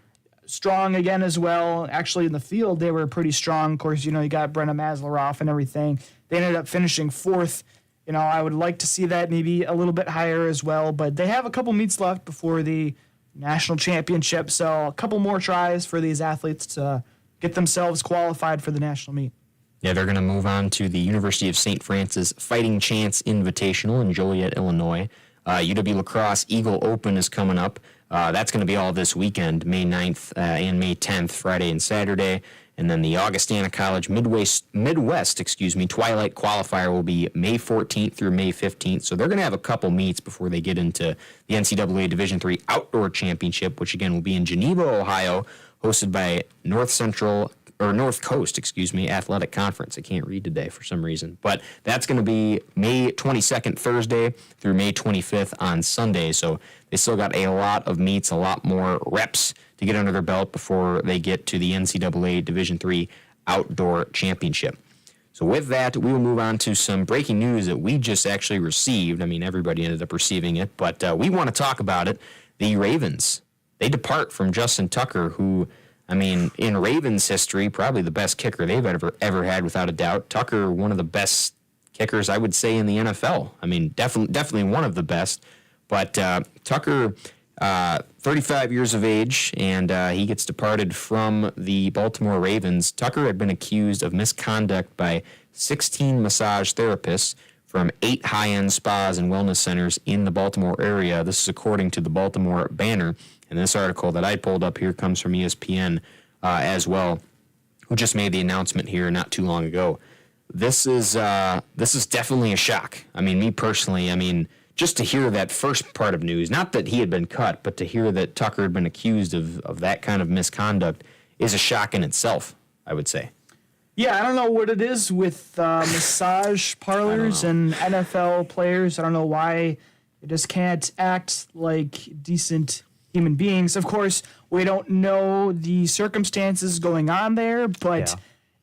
strong again as well. Actually, in the field, they were pretty strong. Of course, you know, you got Brenna Masleroff and everything. They ended up finishing fourth. You know, I would like to see that maybe a little bit higher as well, but they have a couple meets left before the national championship, so a couple more tries for these athletes to get themselves qualified for the national meet. Yeah, they're going to move on to the University of St. Francis Fighting Chance Invitational in Joliet, Illinois. UW Lacrosse Eagle Open is coming up. That's going to be all this weekend, May 9th and May 10th, Friday and Saturday. And then the Augustana College Midwest Twilight Qualifier will be May 14th through May 15th. So they're going to have a couple meets before they get into the NCAA Division III Outdoor Championship, which again will be in Geneva, Ohio, hosted by North Coast, Athletic Conference. I can't read today for some reason. But that's going to be May 22nd, Thursday, through May 25th on Sunday. So they still got a lot of meets, a lot more reps to get under their belt before they get to the NCAA Division III Outdoor Championship. So with that, we will move on to some breaking news that we just actually received. I mean, everybody ended up receiving it, but we want to talk about it. The Ravens, they depart from Justin Tucker, who, I mean, in Ravens history, probably the best kicker they've ever had, without a doubt. Tucker, one of the best kickers, I would say, in the NFL. I mean, definitely one of the best. But Tucker, 35 years of age, and he gets departed from the Baltimore Ravens. Tucker had been accused of misconduct by 16 massage therapists from 8 high-end spas and wellness centers in the Baltimore area. This is according to the Baltimore Banner. And this article that I pulled up here comes from ESPN as well, who just made the announcement here not too long ago. This is definitely a shock. I mean, me personally, just to hear that first part of news, not that he had been cut, but to hear that Tucker had been accused of that kind of misconduct is a shock in itself, I would say. Yeah, I don't know what it is with massage parlors and NFL players. I don't know why they just can't act like decent human beings. Of course, we don't know the circumstances going on there, but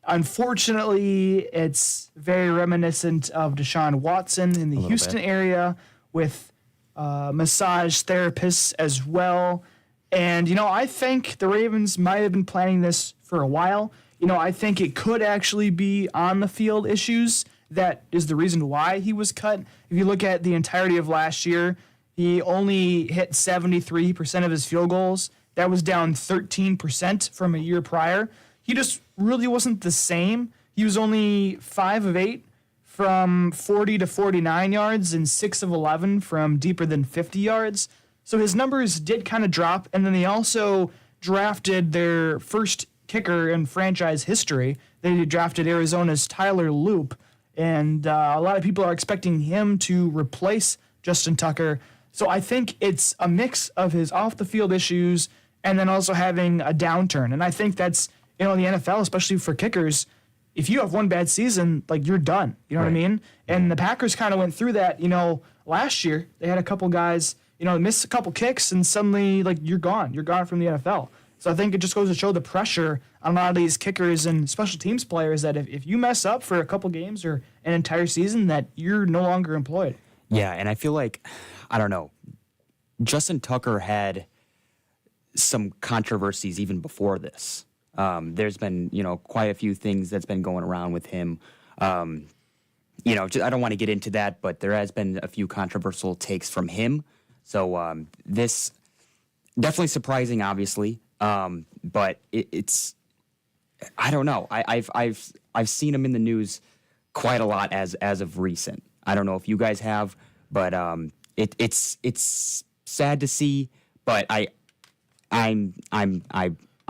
unfortunately, it's very reminiscent of Deshaun Watson in the Houston area with massage therapists as well. And, I think the Ravens might have been planning this for a while. I think it could actually be on the field issues that is the reason why he was cut. If you look at the entirety of last year, he only hit 73% of his field goals. That was down 13% from a year prior. He just really wasn't the same. He was only 5 of 8 from 40 to 49 yards and 6 of 11 from deeper than 50 yards. So his numbers did kind of drop. And then they also drafted their first kicker in franchise history. They drafted Arizona's Tyler Loop. And a lot of people are expecting him to replace Justin Tucker. So I think it's a mix of his off-the-field issues and then also having a downturn. And I think that's, in the NFL, especially for kickers, if you have one bad season, you're done. You know what I mean? And the Packers kind of went through that, last year. They had a couple guys, miss a couple kicks, and suddenly, you're gone. You're gone from the NFL. So I think it just goes to show the pressure on a lot of these kickers and special teams players that if you mess up for a couple games or an entire season, that you're no longer employed. Yeah, and I feel like, I don't know, Justin Tucker had some controversies even before this. There's been, quite a few things that's been going around with him. I don't want to get into that, but there has been a few controversial takes from him. So this definitely surprising, obviously. But it's I don't know. I've seen him in the news quite a lot as of recent. I don't know if you guys have, but it's sad to see. But Are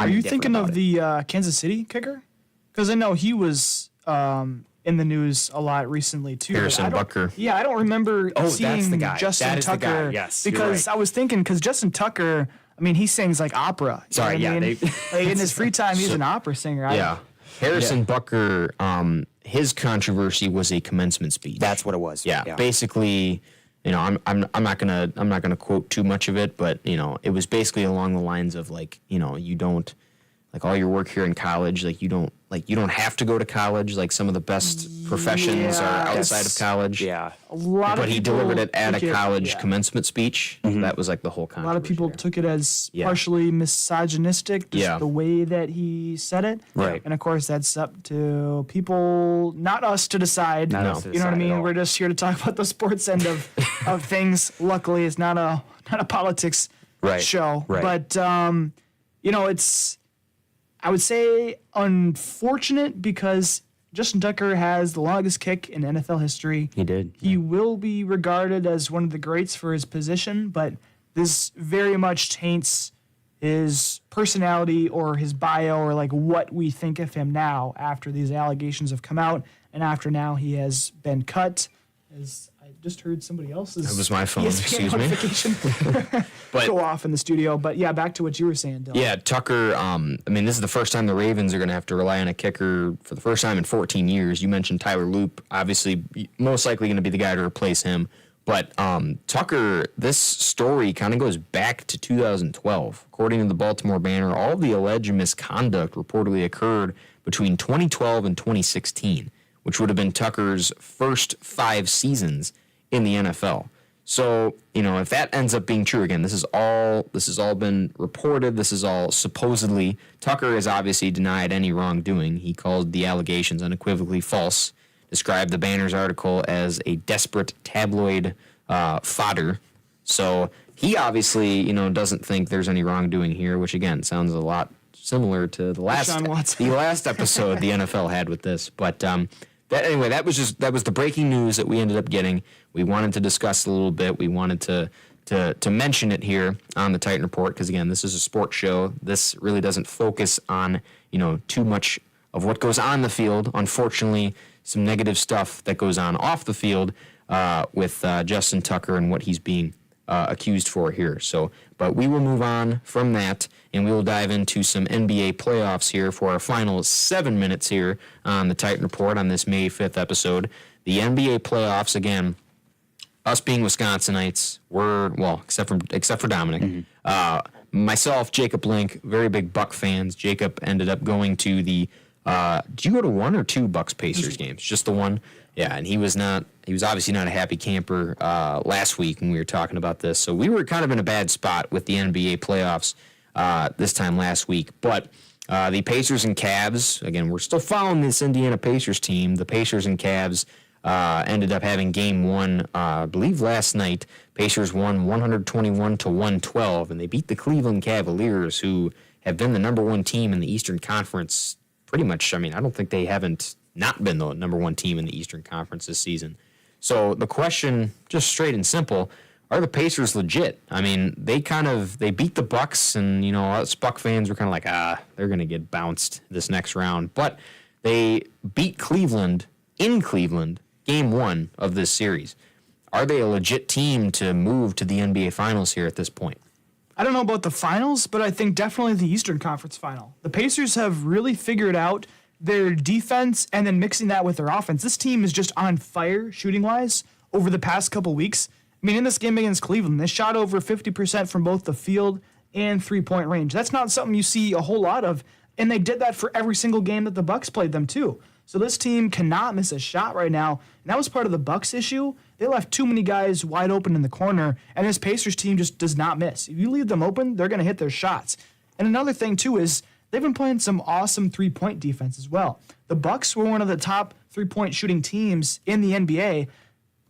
you thinking of the Kansas City kicker? Because I know he was in the news a lot recently too. Harrison Butker. Yeah, I don't remember seeing that's the guy. Justin That is Tucker. the guy. Yes, you're because right. I was thinking because Justin Tucker, he sings like opera. You Sorry, know what yeah, I mean? In his free time, he's an opera singer. Yeah. Harrison Butker, his controversy was a commencement speech. That's what it was. Yeah. Basically, I'm not gonna quote too much of it, but it was basically along the lines of you don't all your work here in college, you don't have to go to college. Some of the best professions are outside of college. Yeah. A lot but of he people delivered it at a took college commencement speech. Mm-hmm. That was the whole A controversy. lot of people took it as partially misogynistic, just the way that he said it. Right. And of course, that's up to people, not us, to decide. Not us to You know what I decide at mean? all. We're just here to talk about the sports end of things. Luckily, it's not a politics show. Right. But it's, I would say, unfortunate because Justin Tucker has the longest kick in NFL history. He did. He will be regarded as one of the greats for his position, but this very much taints his personality or his bio or what we think of him now after these allegations have come out and after now he has been cut. As just heard somebody else's. That was my phone. ESPN notification go off in the studio. But yeah, back to what you were saying, Dylan. Yeah, Tucker. I mean, this is the first time the Ravens are going to have to rely on a kicker for the first time in 14 years. You mentioned Tyler Loop, obviously, most likely going to be the guy to replace him. But Tucker, this story kind of goes back to 2012. According to the Baltimore Banner, all of the alleged misconduct reportedly occurred between 2012 and 2016, which would have been Tucker's first 5 seasons in the NFL. So, if that ends up being true, again, this has all been reported. This is all supposedly. Tucker has obviously denied any wrongdoing. He called the allegations unequivocally false, described the Banner's article as a desperate tabloid fodder. So he obviously, doesn't think there's any wrongdoing here, which again sounds a lot similar to the last episode the NFL had with this. But that was the breaking news that we ended up getting. We wanted to discuss a little bit. We wanted to mention it here on the Titan Report because again, this is a sports show. This really doesn't focus on too much of what goes on the field. Unfortunately, some negative stuff that goes on off the field with Justin Tucker and what he's being accused for here. So, but we will move on from that, and we will dive into some NBA playoffs here for our final 7 minutes here on the Titan Report on this May 5th episode. The NBA playoffs, again, us being Wisconsinites, except for Dominic. Myself, Jacob Link, very big Buck fans. Jacob ended up going to the did you go to 1 or 2 Bucks-Pacers games? Just the one? Yeah, and he was obviously not a happy camper last week when we were talking about this. So we were kind of in a bad spot with the NBA playoffs this time last week. But the Pacers and Cavs, again, we're still following this Indiana Pacers team. The Pacers and Cavs ended up having game 1, I believe last night. Pacers won 121-112, and they beat the Cleveland Cavaliers, who have been the number 1 team in the Eastern Conference pretty much. I mean, I don't think they haven't not been the number 1 team in the Eastern Conference this season. So the question, just straight and simple, are the Pacers legit? I mean, they beat the Bucks, and us Buck fans were kind of like, they're going to get bounced this next round. But they beat Cleveland in Cleveland, game 1 of this series. Are they a legit team to move to the NBA Finals here at this point? I don't know about the finals, but I think definitely the Eastern Conference final. The Pacers have really figured out their defense and then mixing that with their offense. This team is just on fire shooting-wise over the past couple weeks. I mean, in this game against Cleveland, they shot over 50% from both the field and three-point range. That's not something you see a whole lot of, and they did that for every single game that the Bucks played them too. So this team cannot miss a shot right now, and that was part of the Bucks issue. They left too many guys wide open in the corner, and this Pacers team just does not miss. If you leave them open, they're going to hit their shots. And another thing too is they've been playing some awesome three-point defense as well. The Bucks were one of the top three-point shooting teams in the NBA,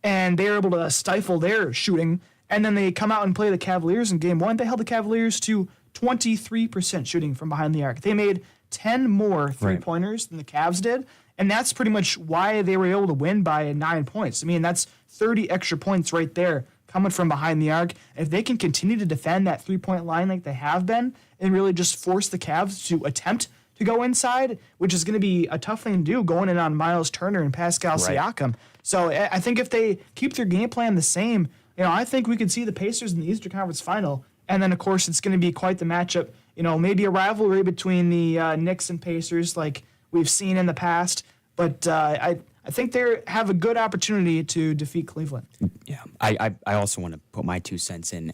and they were able to stifle their shooting. And then they come out and play the Cavaliers in game 1. They held the Cavaliers to 23% shooting from behind the arc. They made 10 more three-pointers than the Cavs did. And that's pretty much why they were able to win by 9 points. I mean, that's 30 extra points right there coming from behind the arc. If they can continue to defend that three-point line like they have been and really just force the Cavs to attempt to go inside, which is going to be a tough thing to do going in on Miles Turner and Pascal Siakam. So I think if they keep their game plan the same, I think we could see the Pacers in the Eastern Conference Final. And then, of course, it's going to be quite the matchup. Maybe a rivalry between the Knicks and Pacers like we've seen in the past. But I think they have a good opportunity to defeat Cleveland. Yeah, I also want to put my 2 cents in.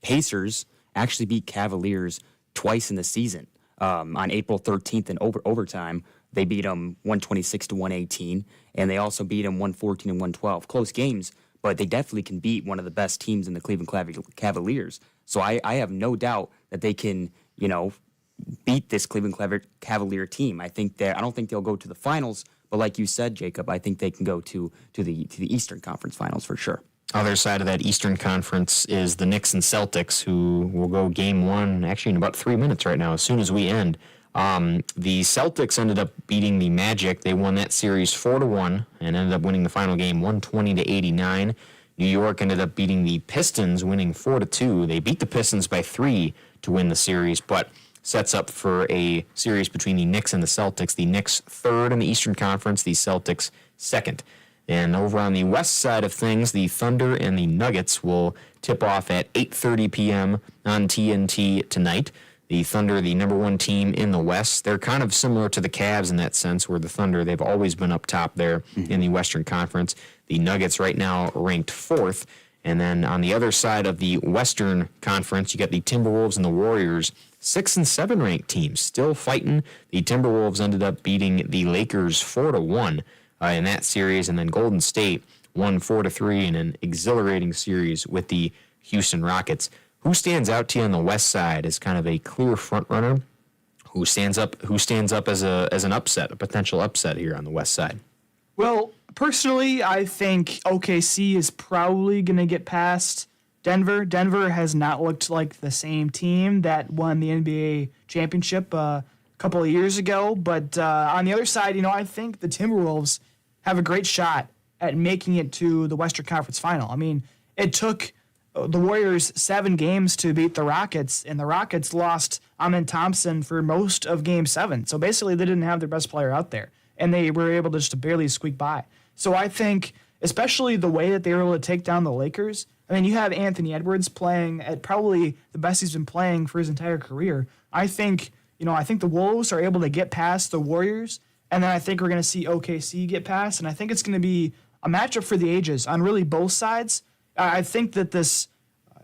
Pacers actually beat Cavaliers twice in the season. On April 13th in overtime, they beat them 126-118, and they also beat them 114-112. Close games, but they definitely can beat one of the best teams in the Cleveland Cavaliers. So I have no doubt that they can, beat this Cleveland Cavalier team. I don't think they'll go to the finals, but like you said, Jacob, I think they can go to the Eastern Conference Finals for sure. Other side of that Eastern Conference is the Knicks and Celtics, who will go game 1 actually in about 3 minutes right now, as soon as we end. The Celtics ended up beating the Magic. They won that series 4-1 and ended up winning the final game 120-89. New York ended up beating the Pistons, winning 4-2. They beat the Pistons by 3 to win the series, but sets up for a series between the Knicks and the Celtics. The Knicks 3rd in the Eastern Conference, the Celtics 2nd. And over on the west side of things, the Thunder and the Nuggets will tip off at 8:30 p.m. on TNT tonight. The Thunder, the number one team in the West, they're kind of similar to the Cavs in that sense, where the Thunder, they've always been up top there in the Western Conference. The Nuggets right now ranked 4th. And then on the other side of the Western Conference, you got the Timberwolves and the Warriors, 6 and 7 ranked teams, still fighting. The Timberwolves ended up beating the Lakers 4-1 in that series, and then Golden State won 4-3 in an exhilarating series with the Houston Rockets. Who stands out to you on the West side as kind of a clear front runner? Who stands up as an upset, a potential upset here on the West side? Well, personally, I think OKC is probably going to get past Denver. Denver has not looked like the same team that won the NBA championship a couple of years ago. But on the other side, I think the Timberwolves have a great shot at making it to the Western Conference Final. I mean, it took the Warriors 7 games to beat the Rockets, and the Rockets lost Amen Thompson for most of Game 7. So basically, they didn't have their best player out there, and they were able to just barely squeak by. So I think, especially the way that they were able to take down the Lakers, I mean, you have Anthony Edwards playing at probably the best he's been playing for his entire career. I think the Wolves are able to get past the Warriors, and then I think we're going to see OKC get past, and I think it's going to be a matchup for the ages on really both sides. I think that this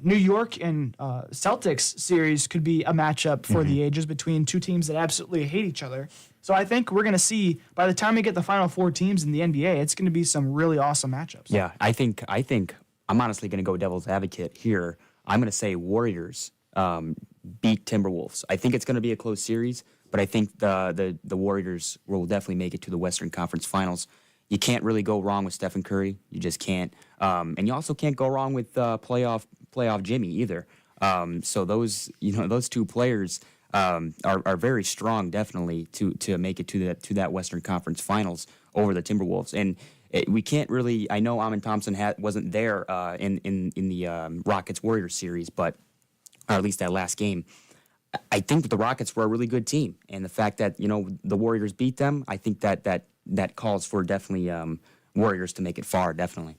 New York and Celtics series could be a matchup for the ages between two teams that absolutely hate each other. So I think we're going to see, by the time we get the final 4 teams in the NBA, it's going to be some really awesome matchups. Yeah, I think I'm honestly going to go devil's advocate here. I'm going to say Warriors beat Timberwolves. I think it's going to be a close series, but I think the Warriors will definitely make it to the Western Conference Finals. You can't really go wrong with Stephen Curry. You just can't. And you also can't go wrong with playoff Jimmy either. So those two players are very strong, definitely, to make it to that Western Conference Finals over the Timberwolves. And we can't really. I know Amen Thompson wasn't there in the Rockets Warriors series, but or at least that last game. I think the Rockets were a really good team, and the fact that the Warriors beat them, I think that calls for definitely Warriors to make it far, definitely.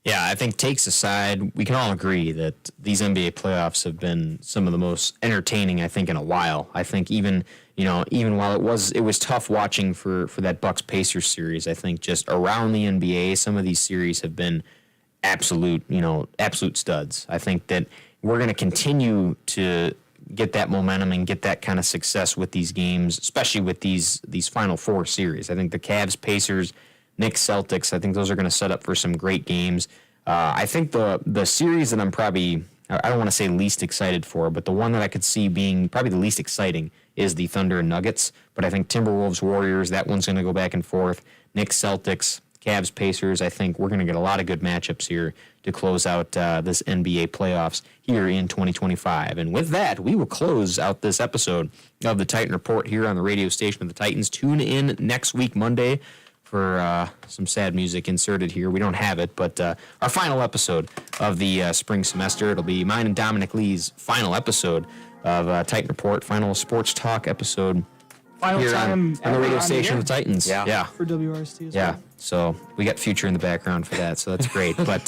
Yeah, I think takes aside, we can all agree that these NBA playoffs have been some of the most entertaining, I think, in a while. I think even while it was tough watching for that Bucks-Pacers series, I think just around the NBA, some of these series have been absolute studs. I think that we're going to continue to get that momentum and get that kind of success with these games, especially with these Final Four series. I think the Cavs, Pacers, Knicks, Celtics, I think those are going to set up for some great games. I think the series that I'm probably, I don't want to say least excited for, but the one that I could see being probably the least exciting is the Thunder and Nuggets. But I think Timberwolves, Warriors, that one's going to go back and forth. Knicks, Celtics, Cavs, Pacers, I think we're going to get a lot of good matchups here to close out this NBA playoffs here in 2025. And with that, we will close out this episode of the Titan Report here on the radio station of the Titans. Tune in next week, Monday, for some sad music inserted here. We don't have it, but our final episode of the spring semester. It'll be mine and Dominic Lee's final episode of Titan Report, final sports talk episode. Final here time on the radio station of the Titans. Yeah. For WRST as well. Yeah. So we got Future in the background for that, so that's great. But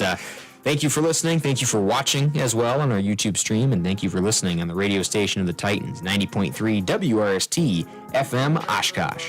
thank you for listening. Thank you for watching as well on our YouTube stream, and thank you for listening on the radio station of the Titans, 90.3 WRST-FM Oshkosh.